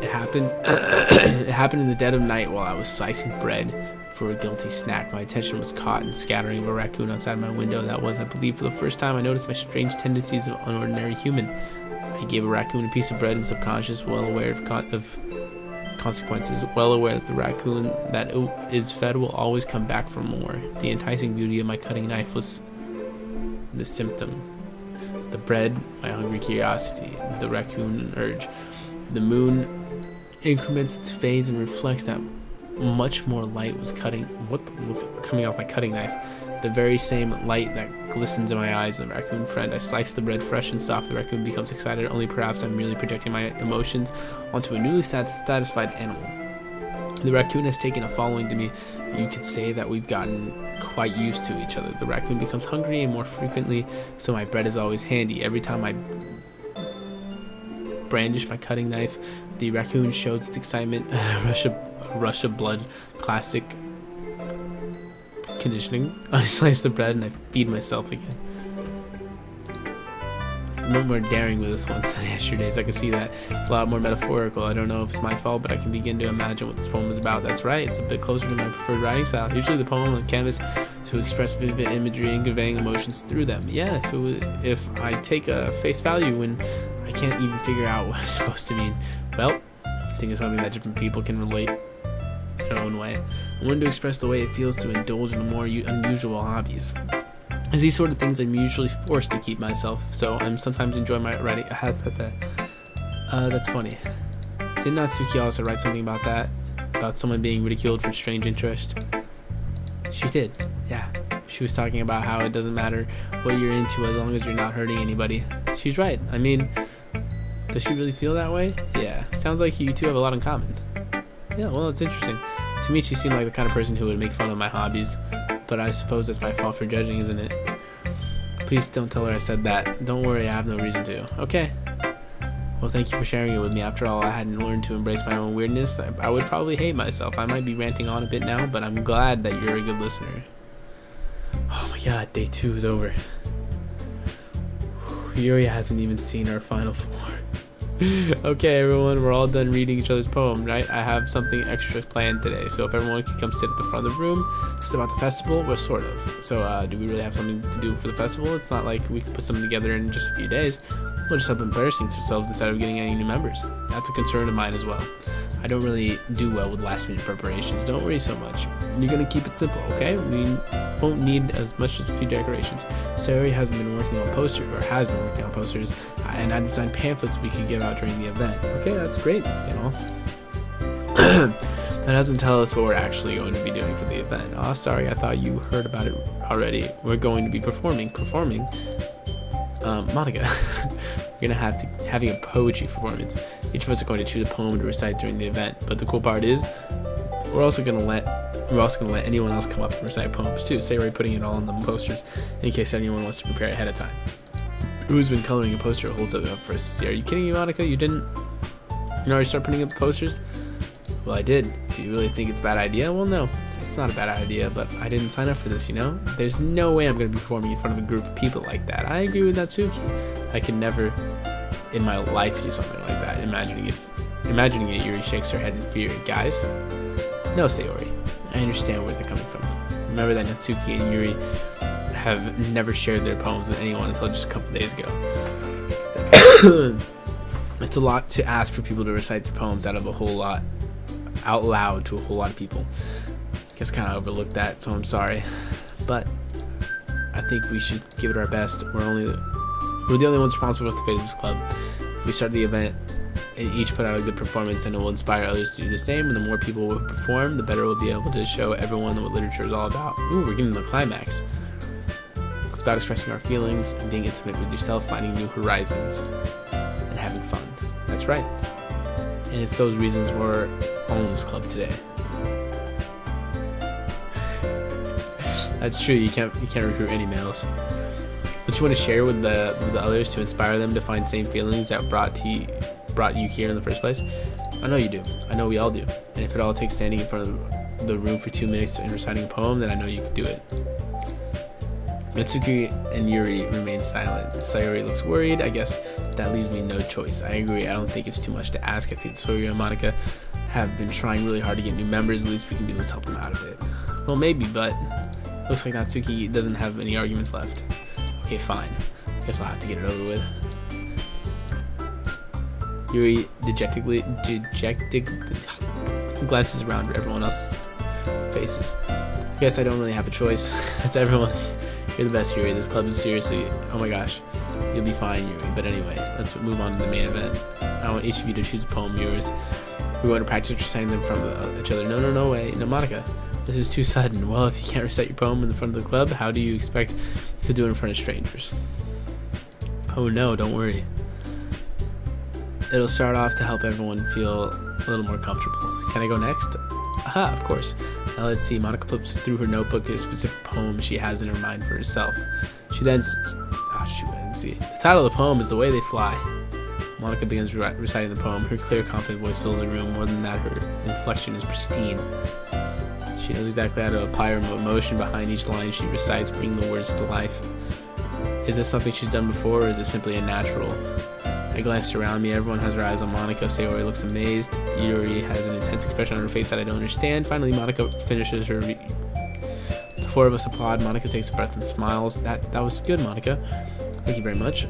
It happened. It happened in the dead of night while I was slicing bread for a guilty snack. My attention was caught in scattering of a raccoon outside my window. That was, I believe, for the first time I noticed my strange tendencies of an ordinary human. I gave a raccoon a piece of bread and subconscious, well aware of consequences, well aware that the raccoon that is fed will always come back for more. The enticing beauty of my cutting knife was the symptom. The bread, my hungry curiosity, the raccoon urge. The moon increments its phase and reflects that much more light was coming off my cutting knife. The very same light that glistens in my eyes, the raccoon friend. I slice the bread fresh and soft. The raccoon becomes excited. Only perhaps I'm merely projecting my emotions onto a newly satisfied animal. The raccoon has taken a following to me. You could say that we've gotten quite used to each other. The raccoon becomes hungry and more frequently, so my bread is always handy. Every time I brandish my cutting knife, the raccoon shows its excitement. A rush of blood, classic conditioning. I slice the bread and I feed myself again. It's a bit more daring with this one than yesterday's. I can see that it's a lot more metaphorical. I don't know if it's my fault, but I can begin to imagine what this poem is about. That's right, it's a bit closer to my preferred writing style. Usually the poem on canvas to express vivid imagery and conveying emotions through them. Yeah, if I take a face value when I can't even figure out what it's supposed to mean. Well, I think it's something that different people can relate in their own way. I wanted to express the way it feels to indulge in more unusual hobbies. As these sort of things I'm usually forced to keep myself, so I'm sometimes enjoying my writing. That's funny. Did Natsuki also write something about that? About someone being ridiculed for strange interest? She did, yeah. She was talking about how it doesn't matter what you're into as long as you're not hurting anybody. She's right. I mean, does she really feel that way? Yeah. Sounds like you two have a lot in common. Yeah, well, it's interesting. To me, she seemed like the kind of person who would make fun of my hobbies, but I suppose that's my fault for judging, isn't it? Please don't tell her I said that. Don't worry, I have no reason to. Okay. Well, thank you for sharing it with me. After all, I hadn't learned to embrace my own weirdness. I would probably hate myself. I might be ranting on a bit now, but I'm glad that you're a good listener. Oh my god, day 2 is over. Yuri hasn't even seen our final 4. Okay, everyone, we're all done reading each other's poem, right? I have something extra planned today, so if everyone can come sit at the front of the room, just about the festival, well, sort of. So, do we really have something to do for the festival? It's not like we can put something together in just a few days. We'll just help embarrassing ourselves instead of getting any new members. That's a concern of mine as well. I don't really do well with last-minute preparations. Don't worry so much. You're gonna keep it simple, okay? We won't need as much as a few decorations. Sayori has been working on posters, and I designed pamphlets we could give out during the event. Okay, that's great, you know. That doesn't tell us what we're actually going to be doing for the event. Oh, sorry, I thought you heard about it already. We're going to be performing. Monica, we're gonna having a poetry performance. Each of us are going to choose a poem to recite during the event. But the cool part is, we're also gonna let anyone else come up and recite poems too. Sayori putting it all on the posters in case anyone wants to prepare ahead of time. Who's been coloring a poster holds up for us to see? Are you kidding me, Monica? You already start putting up posters? Well, I did. Do you really think it's a bad idea? Well, no. It's not a bad idea, but I didn't sign up for this, you know? There's no way I'm going to be performing in front of a group of people like that. I agree with Natsuki. I could never in my life do something like that. Imagining it, Yuri shakes her head in fear. Guys? No, Sayori. I understand where they're coming from. Remember that Natsuki and Yuri have never shared their poems with anyone until just a couple days ago. It's a lot to ask for people to recite their poems out loud to a whole lot of people. Guess kind of overlooked that, so I'm sorry, but I think we should give it our best. We're the only ones responsible for the fate of this club. If we start the event and each put out a good performance, then it will inspire others to do the same, and the more people will perform, the better we'll be able to show everyone what literature is all about. Ooh, we're getting to the climax. It's about expressing our feelings and being intimate with yourself, finding new horizons, and having fun. That's right, and it's those reasons we're all in this club today. That's true. You can't recruit any males. Don't you want to share with the others to inspire them to find same feelings that brought you here in the first place? I know you do. I know we all do. And if it all takes standing in front of the room for 2 minutes and reciting a poem, then I know you can do it. Natsuki and Yuri remain silent. Sayori looks worried. I guess that leaves me no choice. I agree. I don't think it's too much to ask. I think Sayori and Monica have been trying really hard to get new members. The least we can do is help them out a bit. Well, maybe, but looks like Natsuki doesn't have any arguments left. Okay, fine. Guess I'll have to get it over with. Yuri dejectedly glances around at everyone else's faces. I guess I don't really have a choice. That's everyone. You're the best, Yuri. This club is seriously... Oh my gosh. You'll be fine, Yuri. But anyway, let's move on to the main event. I want each of you to choose a poem of yours. We're going to practice reciting them from each other. No, wait. No, Monica. This is too sudden. Well, if you can't recite your poem in the front of the club, how do you expect to do it in front of strangers? Oh no, don't worry. It'll start off to help everyone feel a little more comfortable. Can I go next? Aha, of course. Now let's see. Monica flips through her notebook a specific poem she has in her mind for herself. She then... Oh shoot, I didn't see it. The title of the poem is The Way They Fly. Monica begins reciting the poem. Her clear, confident voice fills the room. More than that, her inflection is pristine. She knows exactly how to apply her emotion behind each line she recites, bringing the words to life. Is this something she's done before, or is it simply a natural? I glanced around me. Everyone has their eyes on Monica. Sayori looks amazed. Yuri has an intense expression on her face that I don't understand. Finally, Monica finishes her... The 4 of us applaud. Monica takes a breath and smiles. That was good, Monica. Thank you very much.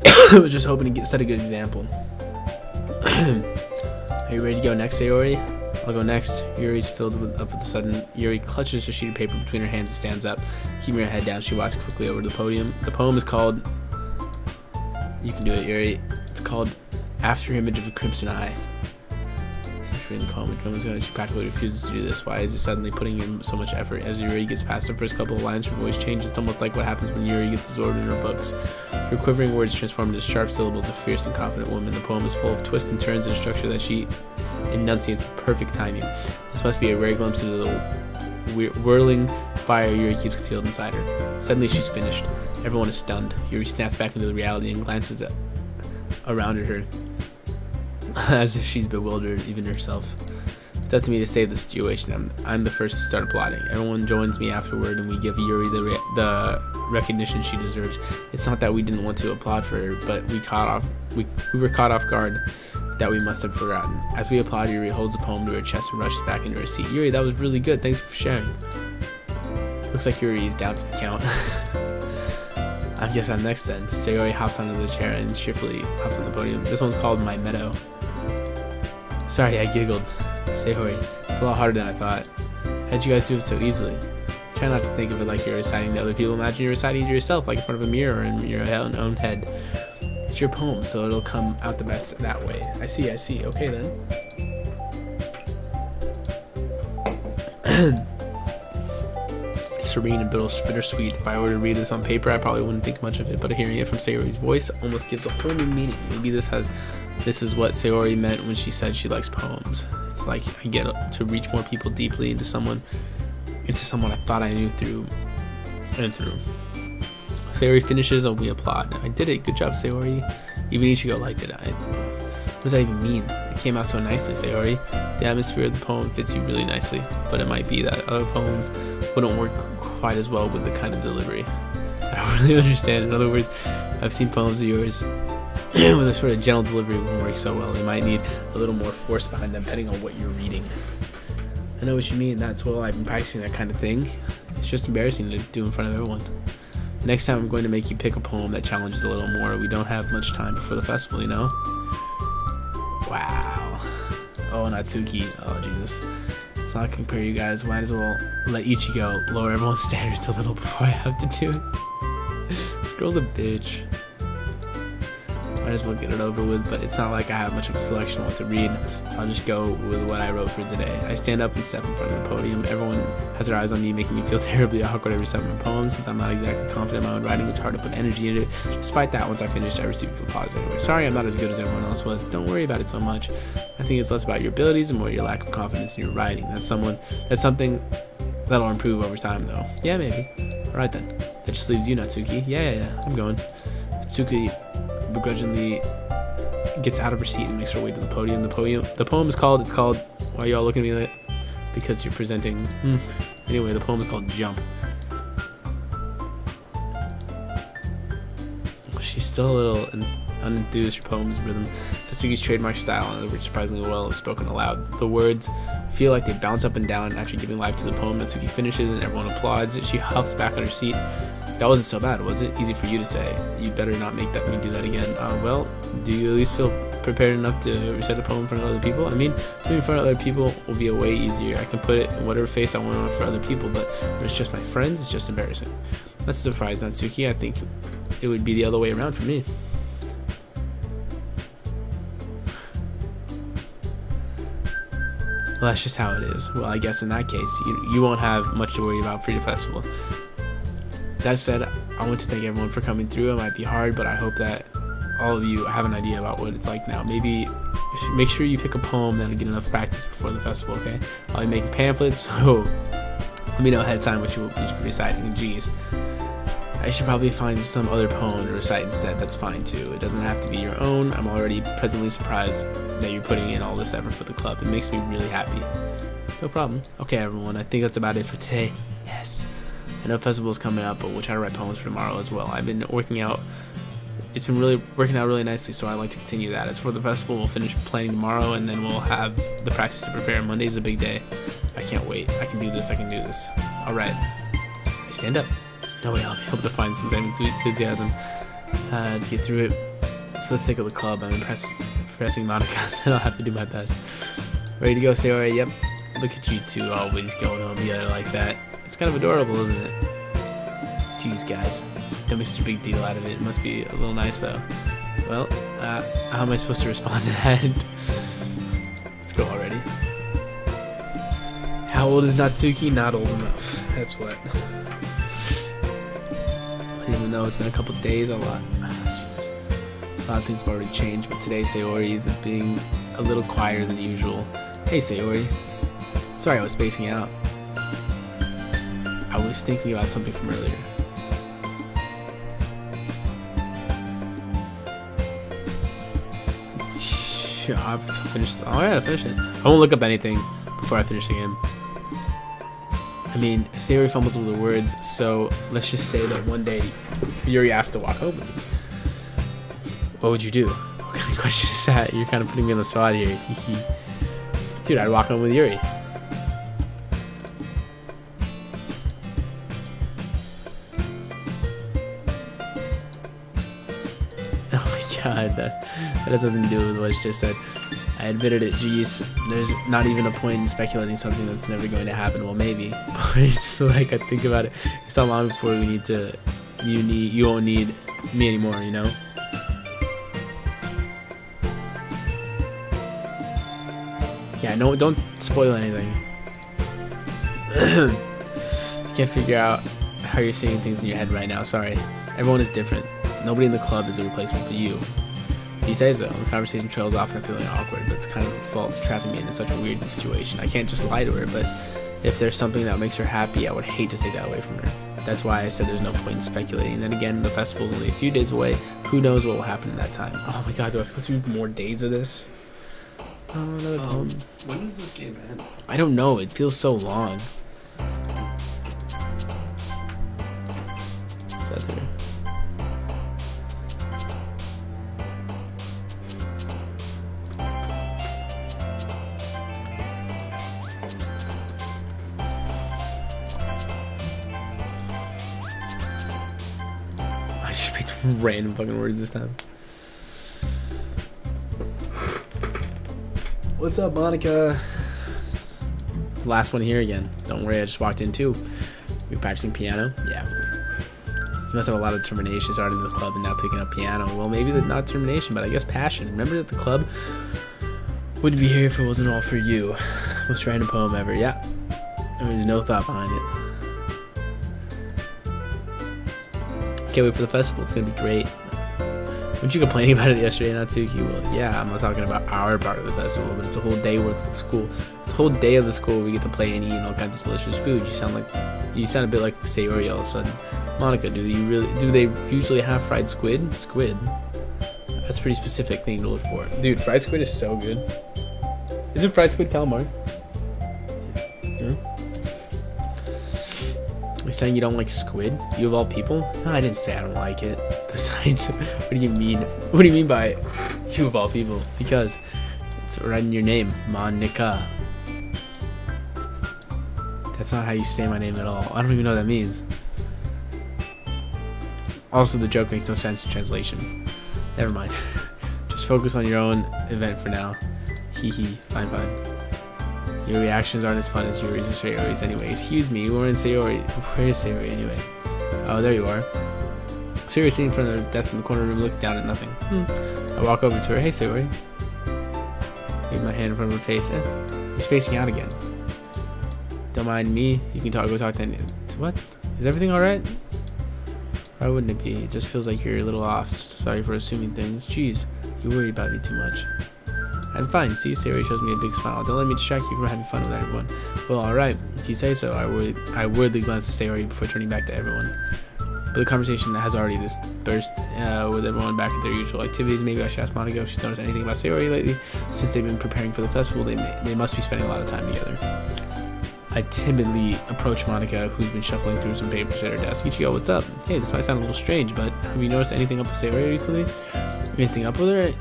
I was just hoping to set a good example. Are you ready to go next, Sayori? I'll go next. Yuri's filled up with a sudden. Yuri clutches a sheet of paper between her hands and stands up. Keeping her head down, she walks quickly over to the podium. The poem is called... You can do it, Yuri. It's called After Image of a Crimson Eye. Reading the poem, she practically refuses to do this. Why is it suddenly putting in so much effort? As Yuri gets past the first couple of lines, her voice changes. It's almost like what happens when Yuri gets absorbed in her books. Her quivering words transform into sharp syllables of fierce and confident woman. The poem is full of twists and turns and structure that she enunciates with perfect timing. This must be a rare glimpse into the whirling fire Yuri keeps concealed inside her. Suddenly she's finished. Everyone is stunned. Yuri snaps back into the reality and glances around her as if she's bewildered even herself. It's up to me to save the situation. I'm the first to start applauding. Everyone joins me afterward, and we give Yuri the recognition she deserves. It's not that we didn't want to applaud for her, but we were caught off guard that we must have forgotten. As we applaud, Yuri holds a poem to her chest and rushes back into her seat. Yuri, that was really good. Thanks for sharing. Looks like Yuri is down to the count. I guess I'm next then. Sayori hops onto the chair and cheerfully hops on the podium. This one's called My Meadow. Sorry, I giggled. Sayori, it's a lot harder than I thought. How'd you guys do it so easily? Try not to think of it like you're reciting to other people. Imagine you're reciting to yourself, like in front of a mirror in your own head. It's your poem, so it'll come out the best that way. I see. Okay then. It's serene and bittersweet. If I were to read this on paper, I probably wouldn't think much of it, but hearing it from Sayori's voice almost gives a whole new meaning. Maybe this is what Sayori meant when she said she likes poems. It's like I get to reach more people deeply into someone I thought I knew through and through. Sayori finishes and we applaud. I did it. Good job, Sayori. Even Ichigo liked it. What does that even mean? It came out so nicely, Sayori. The atmosphere of the poem fits you really nicely, but it might be that other poems wouldn't work quite as well with the kind of delivery. I don't really understand. In other words, I've seen poems of yours with a sort of gentle delivery wouldn't work so well. They might need a little more force behind them, depending on what you're reading. I know what you mean. That's well, I've been practicing that kind of thing. It's just embarrassing to do in front of everyone. The next time I'm going to make you pick a poem that challenges a little more. We don't have much time before the festival, you know? Wow. Oh, Natsuki. Oh, Jesus. So I'll compare you guys. Might as well let Ichigo lower everyone's standards a little before I have to do it. This girl's a bitch. Might as well get it over with, but it's not like I have much of a selection of what to read. I'll just go with what I wrote for today. I stand up and step in front of the podium. Everyone has their eyes on me, making me feel terribly awkward every time I poem. Since I'm not exactly confident in my own writing, it's hard to put energy into it. Despite that, once I finished, I received applause anyway. Sorry I'm not as good as everyone else was. Don't worry about it so much. I think it's less about your abilities and more your lack of confidence in your writing. That's something that'll improve over time, though. Yeah, maybe. Alright then. That just leaves you, Natsuki. Yeah, I'm going. Natsuki begrudgingly gets out of her seat and makes her way to the podium. The poem is called, why are y'all looking at me like that? Because you're presenting. Anyway, the poem is called Jump. She's still a little unenthused. Her poem's rhythm. Satsuki's trademark style and works surprisingly well if spoken aloud. The words feel like they bounce up and down after giving life to the poem. Natsuki finishes and everyone applauds. She huffs back on her seat. That wasn't so bad, was it? Easy for you to say. You better not make me do that again. Well, do you at least feel prepared enough to recite a poem in front of other people? I mean, doing it in front of other people will be a way easier. I can put it in whatever face I want for other people, but when it's just my friends, it's just embarrassing. That's a surprise, Natsuki. I think it would be the other way around for me. Well, that's just how it is. Well, I guess in that case, you won't have much to worry about for your festival. That said, I want to thank everyone for coming through. It might be hard, but I hope that all of you have an idea about what it's like now. Maybe make sure you pick a poem that'll get enough practice before the festival, okay? I'll be making pamphlets, so let me know ahead of time what you will be reciting. Jeez. I should probably find some other poem to recite instead. That's fine too. It doesn't have to be your own. I'm already presently surprised that you're putting in all this effort for the club. It makes me really happy. No problem. Okay, everyone. I think that's about it for today. Yes. I know festival's coming up, but we'll try to write poems for tomorrow as well. I've been working out. It's been really working out really nicely, so I'd like to continue that. As for the festival, we'll finish planning tomorrow, and then we'll have the practice to prepare. Monday's a big day. I can't wait. I can do this. All right. I stand up. There's no way I'll be able to find some enthusiasm to get through it. It's for the sake of the club. I'm impressing Monica, and I'll have to do my best. Ready to go, Sayori? Yep. Look at you two always going home together like that. It's kind of adorable, isn't it? Jeez, guys. Don't make such a big deal out of it. It must be a little nice, though. Well, how am I supposed to respond to that? Let's go already. How old is Natsuki? Not old enough. That's what. Even though it's been a couple days, a lot of things have already changed, but today Sayori is being a little quieter than usual. Hey, Sayori. Sorry I was spacing out. I was thinking about something from earlier. Yeah, I'll finish. Oh, yeah, finish it. I won't look up anything before I finish the game. I mean, Sayori fumbles with the words, so let's just say that one day Yuri asked to walk home with you. What would you do? What kind of question is that? You're kind of putting me on the spot here. Dude, I'd walk home with Yuri. Oh my god, that has nothing to do with what's just said. I admitted it, geez. There's not even a point in speculating something that's never going to happen. Well, maybe. But it's like, I think about it. It's not long before you won't need me anymore, you know? Yeah, no, don't spoil anything. I can't figure out how you're seeing things in your head right now. Sorry. Everyone is different. Nobody in the club is a replacement for you. You say so. The conversation trails off and I'm feeling awkward. That's kind of a fault trapping me into such a weird situation. I can't just lie to her, but if there's something that makes her happy, I would hate to take that away from her. That's why I said there's no point in speculating. Then again, the festival is only a few days away. Who knows what will happen in that time? Oh my god, do I have to go through more days of this? Oh, another poem. When does this game end? I don't know. It feels so long. Feather. I just picked random fucking words this time. What's up, Monica? The last one here again. Don't worry, I just walked in too. You're practicing piano? Yeah. You must have a lot of determination starting the club and now picking up piano. Well, maybe not determination, but I guess passion. Remember that the club wouldn't be here if it wasn't all for you. Most random poem ever. Yeah. I mean, there's no thought behind it. Can't wait for the festival. It's gonna be great. Weren't you complaining about it yesterday, Natsuki? Well, yeah, I'm not talking about our part of the festival, but it's a whole day worth of school. It's a whole day of the school we get to play and eat all kinds of delicious food. You sound a bit like Sayori all of a sudden. Monica, do they usually have fried squid? Squid? That's a pretty specific thing to look for. Dude, fried squid is so good. Isn't fried squid calamari? Yeah. You're saying you don't like squid? You of all people? No, I didn't say I don't like it. Besides, what do you mean? What do you mean by you of all people? Because it's right in your name, Monica. That's not how you say my name at all. I don't even know what that means. Also, the joke makes no sense in translation. Never mind. Just focus on your own event for now. Hee hee. Fine. Your reactions aren't as fun as Yuri's or Sayori's anyway. Excuse me, you weren't in Sayori. Where is Sayori anyway? Oh, there you are. Sayori sitting in front of the desk in the corner room, looked down at nothing. I walk over to her. Hey, Sayori. Leave my hand in front of her face. You're spacing out again. Don't mind me. You can go talk to anyone. What? Is everything alright? Why wouldn't it be? It just feels like you're a little off. Sorry for assuming things. Jeez, you worry about me too much. I'm fine. See, Sayori shows me a big smile. Don't let me distract you from having fun with everyone. Well, alright. If you say so, I worriedly glanced at Sayori before turning back to everyone. But the conversation has already dispersed with everyone back at their usual activities. Maybe I should ask Monica if she's noticed anything about Sayori lately. Since they've been preparing for the festival, they must be spending a lot of time together. I timidly approach Monica, who's been shuffling through some papers at her desk. Ichigo, what's up? Hey, this might sound a little strange, but have you noticed anything up with Sayori recently? Anything up with her?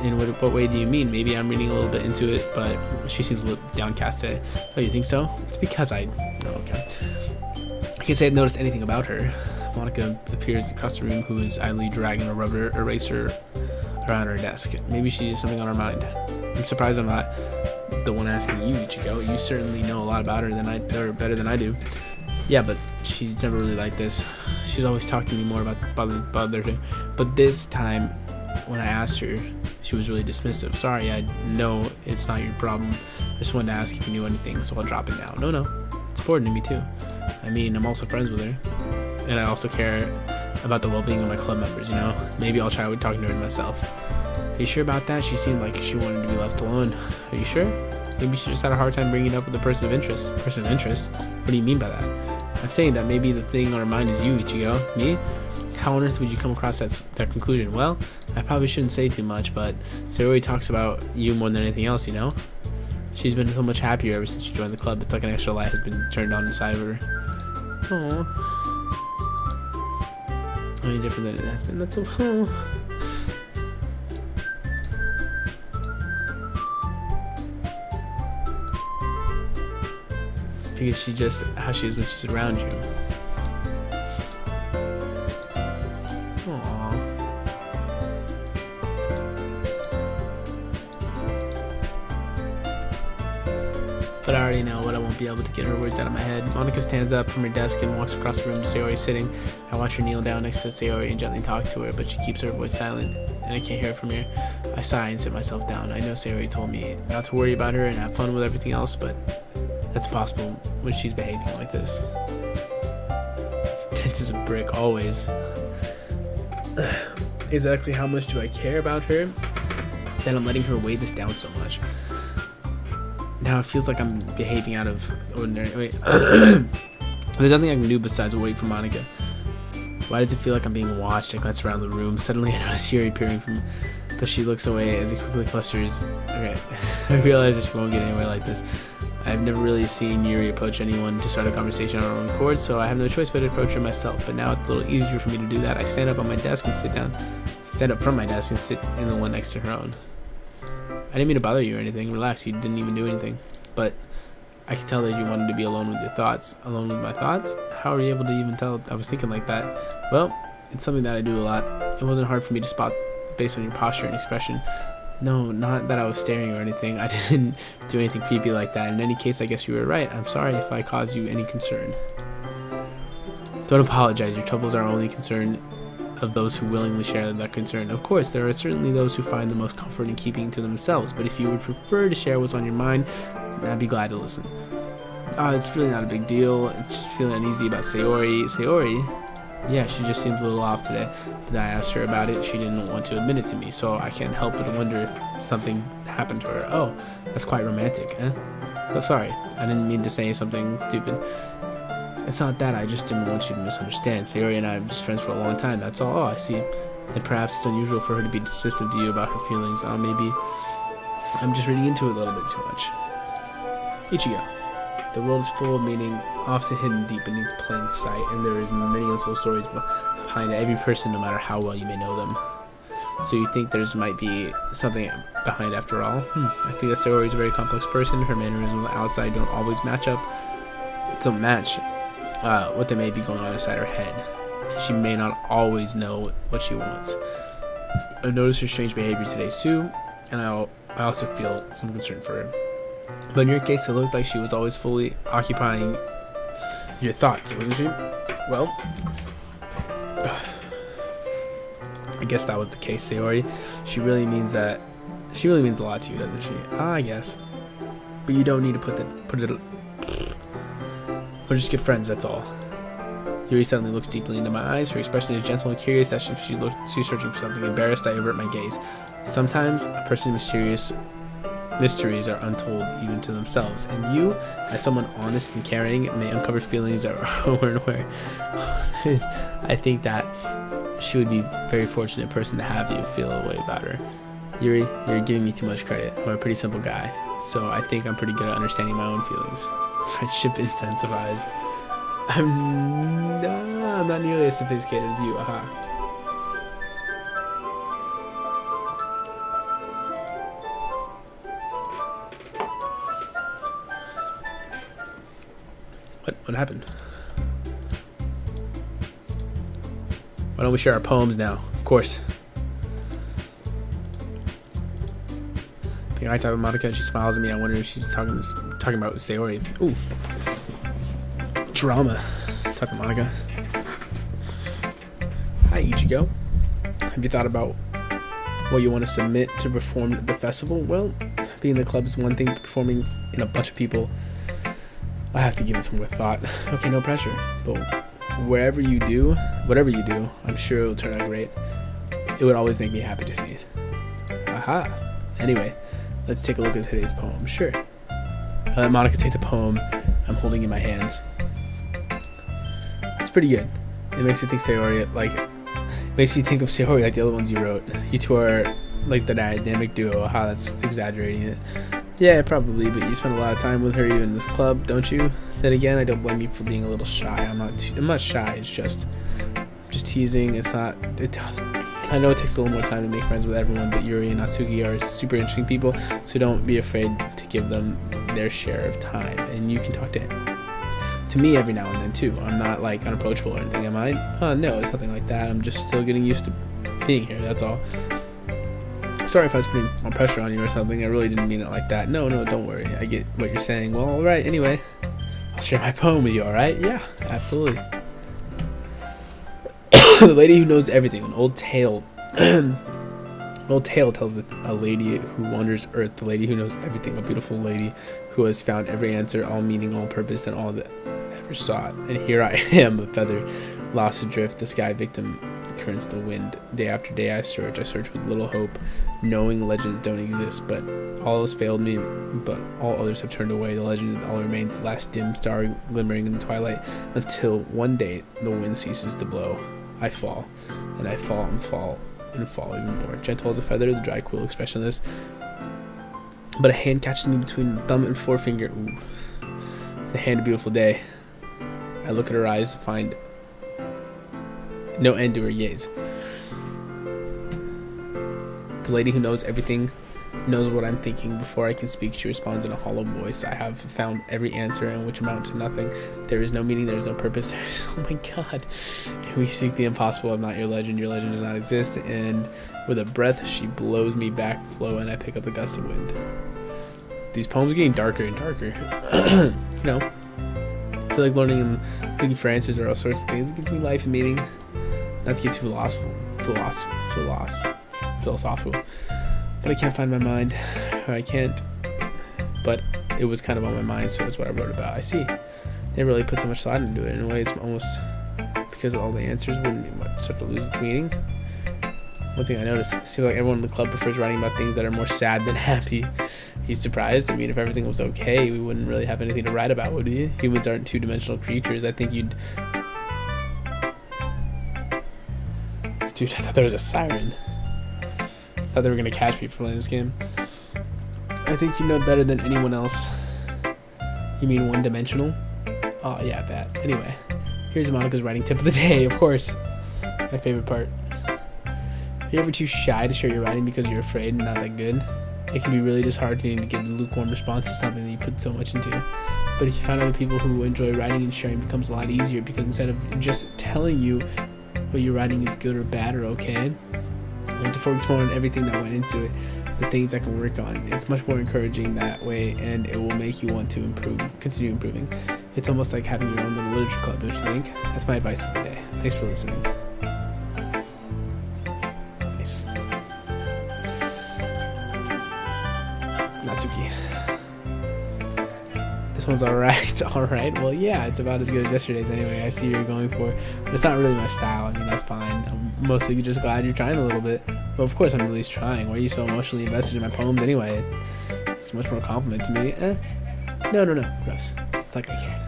In what way do you mean? Maybe I'm reading a little bit into it, but she seems a little downcast today. Oh, you think so? It's because I can't say I've noticed anything about her. Monica appears across the room, who is idly dragging a rubber eraser around her desk. Maybe she has something on her mind. I'm surprised I'm not the one asking you, Ichigo. You certainly know a lot about her or better than I do. Yeah, but she's never really like this. She's always talked to me more about other things. But this time, when I asked her, she was really dismissive. Sorry, I know it's not your problem. I just wanted to ask if you knew anything, so I'll drop it now. No, it's important to me too. I mean, I'm also friends with her, and I also care about the well-being of my club members, you know? Maybe I'll try talking to her myself. Are you sure about that? She seemed like she wanted to be left alone. Are you sure? Maybe she just had a hard time bringing it up with a person of interest. Person of interest? What do you mean by that? I'm saying that maybe the thing on her mind is you, Ichigo. Me? How on earth would you come across that conclusion? Well, I probably shouldn't say too much, but Sayori talks about you more than anything else, you know? She's been so much happier ever since you joined the club. It's like an extra light has been turned on inside of her. Aww. Any different than it has been. That's so... Because she just how she is when she's around you. Aww. But I already know what I won't be able to get her words out of my head. Monica stands up from her desk and walks across the room to Sayori sitting. I watch her kneel down next to Sayori and gently talk to her, but she keeps her voice silent, and I can't hear it from here. I sigh and sit myself down. I know Sayori told me not to worry about her and have fun with everything else, but that's possible when she's behaving like this. Tense as a brick, always. Exactly how much do I care about her that I'm letting her weigh this down so much? Now it feels like I'm behaving out of ordinary. Wait. There's nothing I can do besides wait for Monica. Why does it feel like I'm being watched? I glance around the room. Suddenly I notice Yuri peering from, but she looks away as he quickly clusters. Okay, I realize that she won't get anywhere like this. I've never really seen Yuri approach anyone to start a conversation on her own accord, so I have no choice but to approach her myself. But now it's a little easier for me to do that. I stand up on my desk and stand up from my desk and sit in the one next to her own. I didn't mean to bother you or anything. Relax, you didn't even do anything. But I could tell that you wanted to be alone with your thoughts. Alone with my thoughts? How are you able to even tell I was thinking like that? Well, it's something that I do a lot. It wasn't hard for me to spot based on your posture and expression. No, not that I was staring or anything. I didn't do anything creepy like that. In any case, I guess you were right. I'm sorry if I caused you any concern. Don't apologize. Your troubles are only concern of those who willingly share that concern. Of course, there are certainly those who find the most comfort in keeping to themselves, but if you would prefer to share what's on your mind, I'd be glad to listen. It's really not a big deal. It's just feeling uneasy about Sayori. Sayori? Yeah, she just seems a little off today. But I asked her about it. She didn't want to admit it to me, so I can't help but wonder if something happened to her. Oh, that's quite romantic, eh? So sorry. I didn't mean to say something stupid. It's not that. I just didn't want you to misunderstand. Sayori and I have just friends for a long time. That's all. Oh, I see. Then perhaps it's unusual for her to be dismissive to you about her feelings. Maybe I'm just reading into it a little bit too much. Ichigo. The world is full of meaning, often hidden deep beneath plain sight, and there is many untold stories behind every person, no matter how well you may know them. So you think there's might be something behind after all? I think that Sayori is a very complex person. Her mannerisms on the outside don't always match up. Don't match what they may be going on inside her head. She may not always know what she wants. I noticed her strange behavior today too, and I also feel some concern for her. But in your case, it looked like she was always fully occupying your thoughts, wasn't she? Well, I guess that was the case, Sayori. She really means a lot to you, doesn't she? I guess. But you don't need to put it. We're just good friends, that's all. Yuri suddenly looks deeply into my eyes. Her expression is gentle and curious as if she's searching for something. Embarrassed, I avert my gaze. Sometimes a person's mysteries are untold even to themselves, and you, as someone honest and caring, may uncover feelings that weren't aware. I think that she would be a very fortunate person to have you feel a way about her. Yuri, you're giving me too much credit. I'm a pretty simple guy, so I think I'm pretty good at understanding my own feelings. Friendship intensifies. I'm not nearly as sophisticated as you, aha. What happened? Why don't we share our poems now? Of course. I think I talk with Monica and she smiles at me. I wonder if she's talking about Sayori. Ooh. Drama. Talk to Monica. Hi, Ichigo. Have you thought about what you want to submit to perform at the festival? Well, being in the club is one thing, performing in a bunch of people, I have to give it some more thought. Okay, no pressure. But whatever you do, I'm sure it'll turn out great. It would always make me happy to see it. Aha. Anyway, let's take a look at today's poem. Sure. I let Monica take the poem I'm holding in my hands. It's pretty good. It makes me think Sayori Makes you think of Sayori like the other ones you wrote. You two are like the dynamic duo. How that's exaggerating it. Yeah, probably, but you spend a lot of time with her even in this club, don't you? Then again, I don't blame you for being a little shy. I'm not shy. It's just teasing. It's not. I know it takes a little more time to make friends with everyone, but Yuri and Natsuki are super interesting people, so don't be afraid to give them their share of time. And you can talk to me every now and then too. I'm not like unapproachable or anything, am I? No, it's nothing like that. I'm just still getting used to being here. That's all. Sorry if I was putting more pressure on you or something. I really didn't mean it like that. No, don't worry. I get what you're saying. Well, alright, anyway. I'll share my poem with you, alright? Yeah, absolutely. The lady who knows everything. An old tale. An old tale tells a lady who wanders earth. The lady who knows everything. A beautiful lady who has found every answer, all meaning, all purpose, and all that ever sought. And here I am, a feather lost adrift, the sky victim, currents of the wind. Day after day I search with little hope, knowing legends don't exist, but all has failed me, but all others have turned away. The legend all remains, the last dim star glimmering in the twilight, until one day the wind ceases to blow. I fall, and I fall and fall and fall even more. Gentle as a feather, the dry, cool, expressionless, but a hand catches me between thumb and forefinger. Ooh, the hand of a beautiful day. I look at her eyes to find no end to her gaze. The lady who knows everything knows what I'm thinking. Before I can speak, she responds in a hollow voice. I have found every answer, and which amount to nothing. There is no meaning, there is no purpose. Oh my god. We seek the impossible. I'm not your legend does not exist. And with a breath, she blows me back, flow, and I pick up the gust of wind. These poems are getting darker and darker. You know, I feel like learning and looking for answers or all sorts of things. It gives me life and meaning. Not to get too philosophical, but I can't find my mind. I can't, but it was kind of on my mind, so it's what I wrote about. I see. They really put so much thought into it. In a way, it's almost because of all the answers wouldn't start to lose its meaning. One thing I noticed, it seems like everyone in the club prefers writing about things that are more sad than happy. Are you surprised? I mean, if everything was okay, we wouldn't really have anything to write about, would we? Humans aren't two-dimensional creatures. I think you'd... Dude, I thought there was a siren. I thought they were going to catch me for playing this game. I think you know better than anyone else. You mean one-dimensional? Oh, yeah, that. Anyway, here's Monica's writing tip of the day, of course. My favorite part. Are you ever too shy to share your writing because you're afraid and not that good? It can be really disheartening to get a lukewarm response to something that you put so much into. But if you find other people who enjoy writing and sharing, it becomes a lot easier, because instead of just telling you what you're writing is good or bad or okay, you have to focus more on everything that went into it, the things I can work on. It's much more encouraging that way, and it will make you want to continue improving. It's almost like having your own little literature club, don't you think? That's my advice for the day. Thanks for listening. Nice. Natsuki. This one's alright. Alright. Well, yeah, it's about as good as yesterday's anyway. I see what you're going for. But it's not really my style. I mean, that's fine. I'm mostly just glad you're trying a little bit. Well, of course I'm at least trying. Why are you so emotionally invested in my poems anyway? It's much more a compliment to me. No. Gross. It's like I care.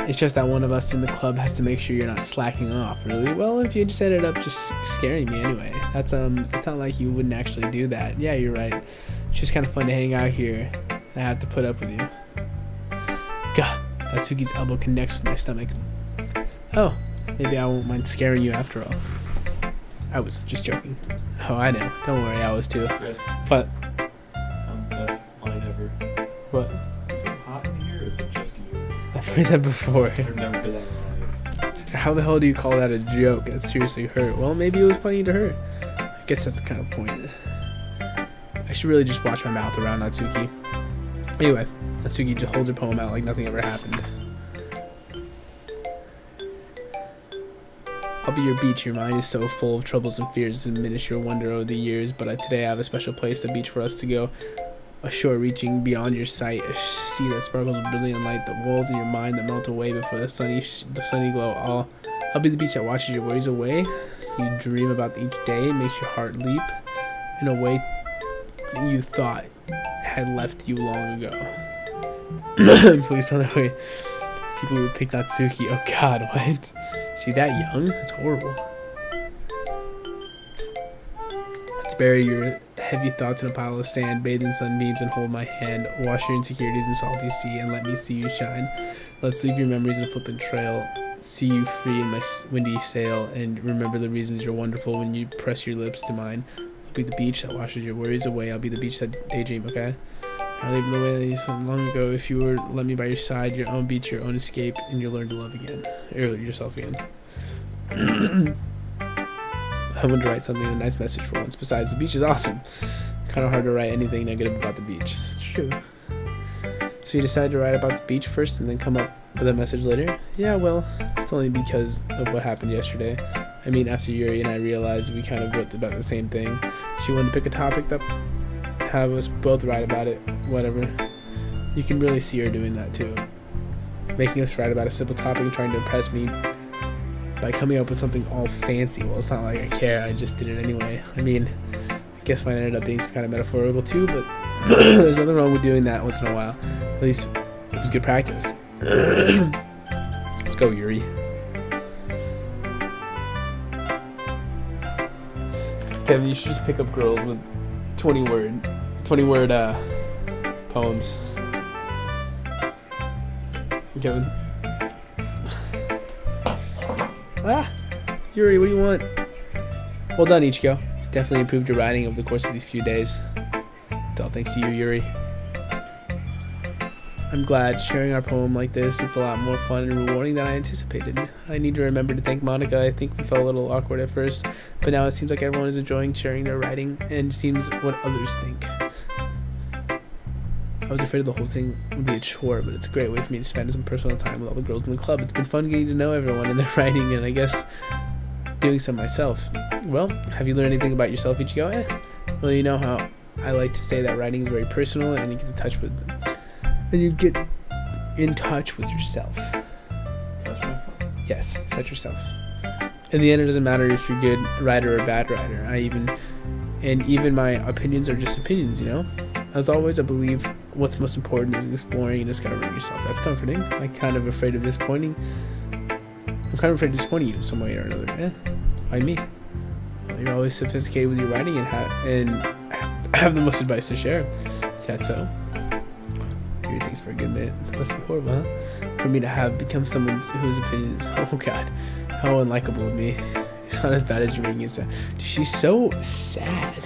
It's just that one of us in the club has to make sure you're not slacking off, really. Well, if you just ended up just scaring me anyway. It's not like you wouldn't actually do that. Yeah, you're right. It's just kind of fun to hang out here. I have to put up with you. God, Natsuki's elbow connects with my stomach. Oh, maybe I won't mind scaring you after all. I was just joking. Oh, I know. Don't worry, I was too. Chris, What? best line ever. What? Is it hot in here, or is it just you? I've heard that before. I've never heard that in my life. How the hell do you call that a joke? That seriously hurt. Well, maybe it was funny to her. I guess that's the kind of point. I should really just watch my mouth around Natsuki. Anyway, Natsuki just holds her poem out like nothing ever happened. I'll be your beach. Your mind is so full of troubles and fears to diminish your wonder over the years. But today I have a special place, a beach for us to go. A shore reaching beyond your sight, a sea that sparkles with brilliant light, the walls in your mind that melt away before the sunny glow. I'll be the beach that washes your worries away. You dream about each day, makes your heart leap in a way you thought had left you long ago. Please tell that way. People would pick Natsuki. Oh god, what? Is she that young? That's horrible. Let's bury your heavy thoughts in a pile of sand, bathe in sunbeams and hold my hand. Wash your insecurities in salty sea and let me see you shine. Let's leave your memories in a flippant trail. See you free in my windy sail, and remember the reasons you're wonderful when you press your lips to mine. I'll be the beach that washes your worries away. I'll be the beach that daydream, okay? I'll leave the way that you said long ago. If you were let me by your side, your own beach, your own escape, and you'll learn to love again. Or yourself again. I wanted to write something, a nice message for once. Besides, the beach is awesome. Kind of hard to write anything negative about the beach. It's true. So you decided to write about the beach first and then come up with a message later? Yeah, well, it's only because of what happened yesterday. I mean, after Yuri and I realized we kind of wrote about the same thing. She wanted to pick a topic that have us both write about it. Whatever. You can really see her doing that too. Making us write about a simple topic and trying to impress me by coming up with something all fancy. Well, it's not like I care, I just did it anyway. I mean, I guess mine ended up being some kind of metaphorical too, but there's nothing wrong with doing that once in a while. At least it was good practice. Let's go, Yuri. Kevin, you should just pick up girls with 20 word poems. Kevin. Yuri, what do you want? Well done, Ichiko. Definitely improved your writing over the course of these few days. It's all thanks to you, Yuri. I'm glad sharing our poem like this. It's a lot more fun and rewarding than I anticipated. I need to remember to thank Monica. I think we felt a little awkward at first, but now it seems like everyone is enjoying sharing their writing and seems what others think. I was afraid the whole thing would be a chore, but it's a great way for me to spend some personal time with all the girls in the club. It's been fun getting to know everyone and their writing, and I guess doing some myself. Well, have you learned anything about yourself, Ichigo? Well, you know how I like to say that writing is very personal, and you get in touch with yourself. Touch myself? Yes, touch yourself. In the end, it doesn't matter if you're a good writer or a bad writer. Even my opinions are just opinions, you know? As always, I believe what's most important is exploring and discovering yourself. That's comforting. I'm kind of afraid of disappointing you in some way or another. Why me? Well, you're always sophisticated with your writing and have the most advice to share. Sad so. Your thanks for a good minute. That must be horrible, huh? For me to have become someone whose opinion is, oh god, how unlikable of me. It's not as bad as you're making it sound. She's so sad.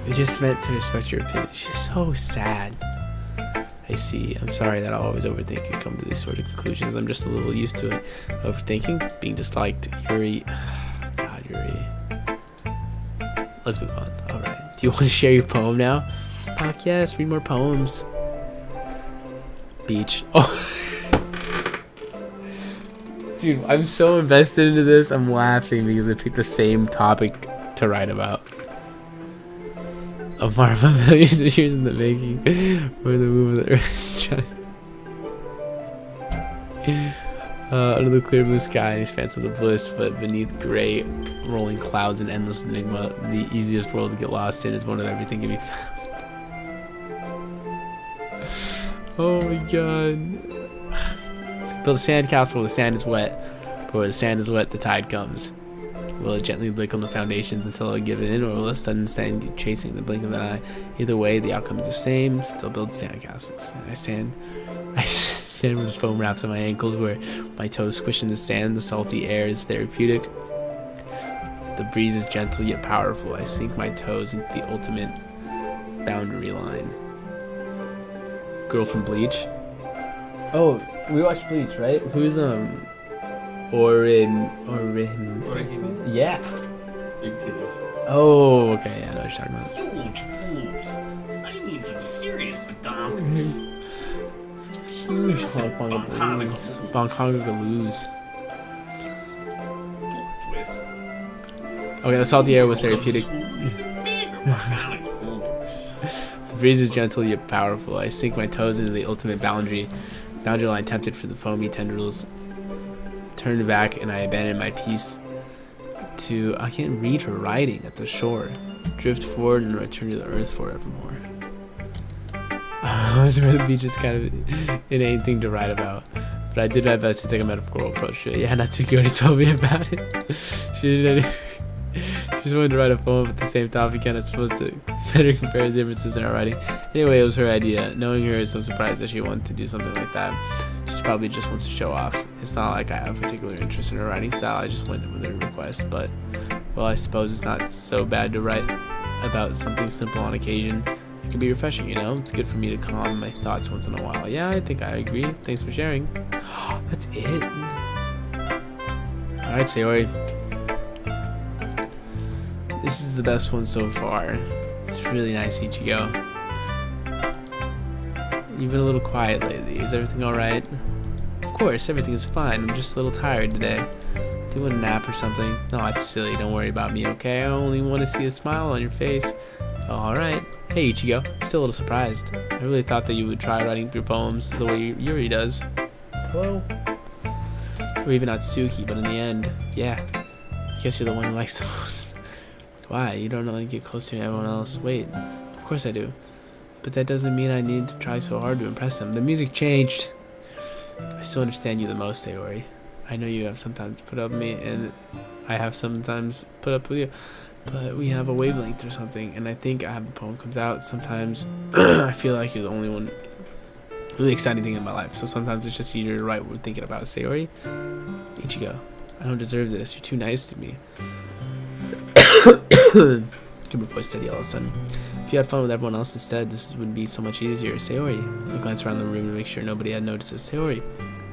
I just meant to respect your opinion. She's so sad. I see. I'm sorry that I always overthink and come to these sort of conclusions. I'm just a little used to it. Overthinking, being disliked. Yuri. God, Yuri. Let's move on. Alright. Do you want to share your poem now? Fuck yes, read more poems. Beach. Oh. Dude, I'm so invested into this. I'm laughing because I picked the same topic to write about. A Marvel millions of years in the making, where the move of the earth under the clear blue sky, he's fancied the bliss, but beneath gray rolling clouds and endless enigma, the easiest world to get lost in is one of everything can be found. Oh my god. Build a sandcastle where the sand is wet, but where the sand is wet, the tide comes. Will it gently lick on the foundations until it give in, or will a sudden sand keep chasing the blink of an eye? Either way, the outcome is the same. Still build sandcastles. I stand with foam wraps on my ankles, where my toes squish in the sand. The salty air is therapeutic. The breeze is gentle yet powerful. I sink my toes into the ultimate boundary line. Girl from Bleach. Oh, we watched Bleach, right? Who's Orin. Yeah. Big titties. Oh, okay. Yeah, I know what you're talking about. Huge boobs. I need some serious badonkers. Huge Bonkongagaloos. Twist. Okay, the salty air was therapeutic. The breeze is gentle yet powerful. I sink my toes into the ultimate boundary line, tempted for the foamy tendrils. Turn back and I abandon my piece to, I can't read her writing, at the shore. Drift forward and return to the earth forevermore. I was where the beach is kind of an inane thing to write about, but I did my best to take a metaphorical approach to it. Yeah, Natsuki already told me about it. She Just wanted to write a poem at the same topic, and it's supposed to better compare the differences in our writing. Anyway, it was her idea. Knowing her, it's no surprise that she wanted to do something like that. She probably just wants to show off. It's not like I have a particular interest in her writing style. I just went with her request. But, well, I suppose it's not so bad to write about something simple on occasion. It can be refreshing, you know? It's good for me to calm my thoughts once in a while. Yeah, I think I agree. Thanks for sharing. That's it. Alright, Sayori. This is the best one so far. It's really nice, Ichigo. You've been a little quiet lately. Is everything alright? Of course, everything is fine. I'm just a little tired today. Do you want a nap or something? No, that's silly. Don't worry about me, okay? I only want to see a smile on your face. Oh, alright. Hey, Ichigo. I'm still a little surprised. I really thought that you would try writing your poems the way Yuri does. Hello? Or even Atsuki, but in the end, yeah. I guess you're the one who likes the most. Why? You don't know how to get closer to everyone else. Wait, of course I do. But that doesn't mean I need to try so hard to impress them. The music changed. I still understand you the most, Sayori. I know you have sometimes put up with me, and I have sometimes put up with you. But we have a wavelength or something, and I think I have a poem comes out. Sometimes I feel like you're the only one really exciting thing in my life. So sometimes it's just easier to write what we're thinking about. Sayori, Ichigo, I don't deserve this. You're too nice to me. Keep your voice steady all of a sudden. If you had fun with everyone else instead, this would be so much easier. Sayori. I glanced around the room to make sure nobody had noticed this. Sayori.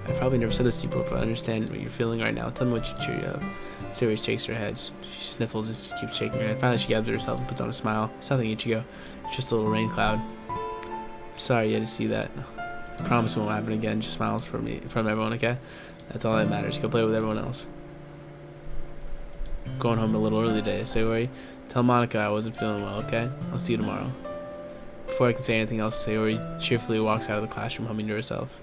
I probably never said this to you before, but I understand what you're feeling right now. Tell me what should cheer you up. Sayori shakes her head. She sniffles and she keeps shaking her head. Finally, she gathers herself and puts on a smile. It's nothing, Ichigo. It's just a little rain cloud. I'm sorry you had to see that. I promise it won't happen again. Just smiles from me, from everyone, okay? That's all that matters. Go play with everyone else. Going home a little early today. Sayori, tell Monica I wasn't feeling well, okay? I'll see you tomorrow. Before I can say anything else, Sayori cheerfully walks out of the classroom humming to herself.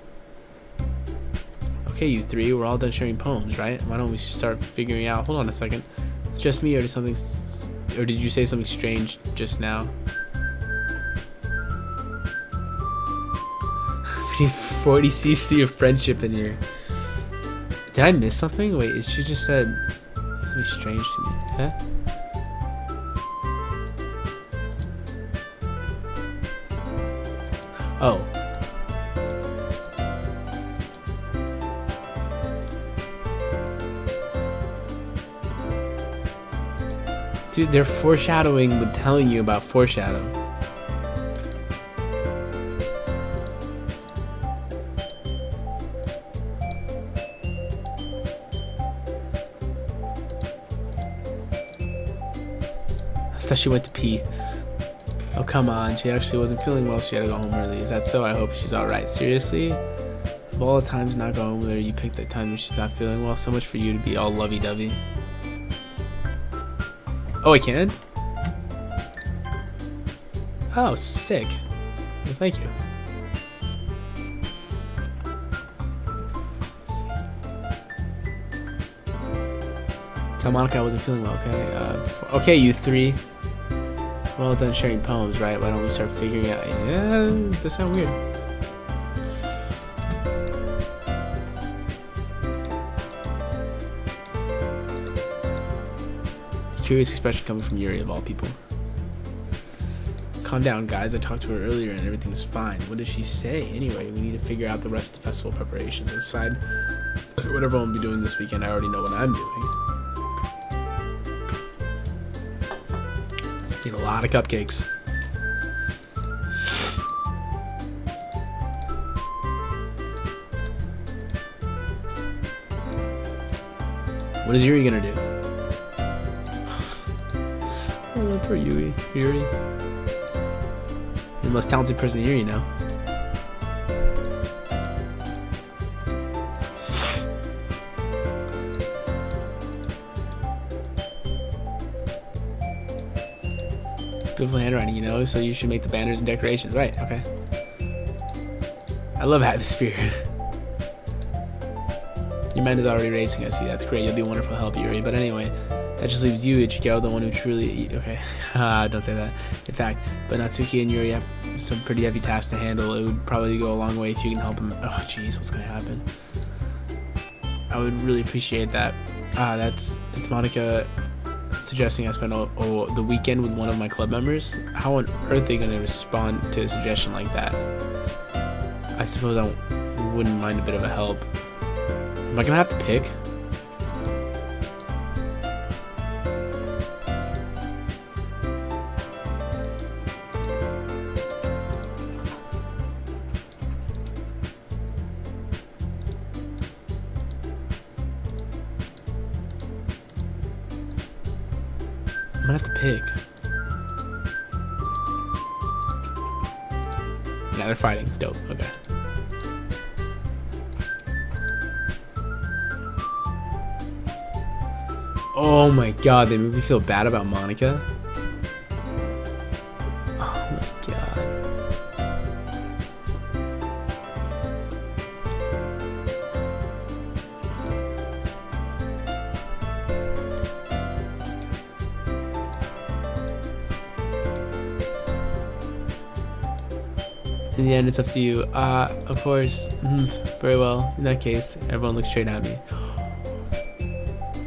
Okay, you three, we're all done sharing poems, right? Why don't we start figuring out... Hold on a second. It's just me, or did you say something strange just now? We need 40 cc of friendship in here. Did I miss something? Wait, she just said something strange to me. Huh? Oh. Dude, they're foreshadowing with telling you about foreshadow. I thought she went to pee. Oh, come on. She actually wasn't feeling well. She had to go home early. Is that so? I hope she's alright. Seriously? Of all the times not going with her, you picked the time when she's not feeling well. So much for you to be all lovey-dovey. Oh, I can? Oh, sick. Well, thank you. Tell Monica I wasn't feeling well, okay? Okay, you three. We're all done sharing poems, right? Why don't we start figuring out... Yeah, does that sound weird? Curious expression coming from Yuri of all people. Calm down, guys. I talked to her earlier and everything's fine. What did she say? Anyway, we need to figure out the rest of the festival preparations and decide what everyone will be doing this weekend. I already know what I'm doing. Need a lot of cupcakes. What is Yuri gonna do? Oh, poor Yuri. You're the most talented person here, you know. Beautiful handwriting, you know, so you should make the banners and decorations. Right, okay. I love atmosphere. Your mind is already racing, I see. That's great. You'll be a wonderful help, Yuri. But anyway, that just leaves you, Ichigo, the one who truly... Okay, don't say that. In fact, but Natsuki and Yuri have some pretty heavy tasks to handle. It would probably go a long way if you can help them. Oh, jeez, what's going to happen? I would really appreciate that. It's Monica suggesting I spend the weekend with one of my club members. How on earth are they gonna respond to a suggestion like that? I suppose I wouldn't mind a bit of a help. Am I gonna have to pick? I'm gonna have to pick. Yeah, they're fighting. Dope. Okay. Oh my god, they made me feel bad about Monica. Oh my god. In the end, it's up to you. Of course. Very well. In that case, everyone looks straight at me.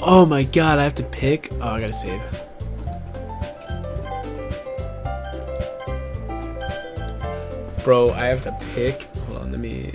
Oh my god, I have to pick? Oh, I gotta save. Bro, I have to pick. Hold on, let me...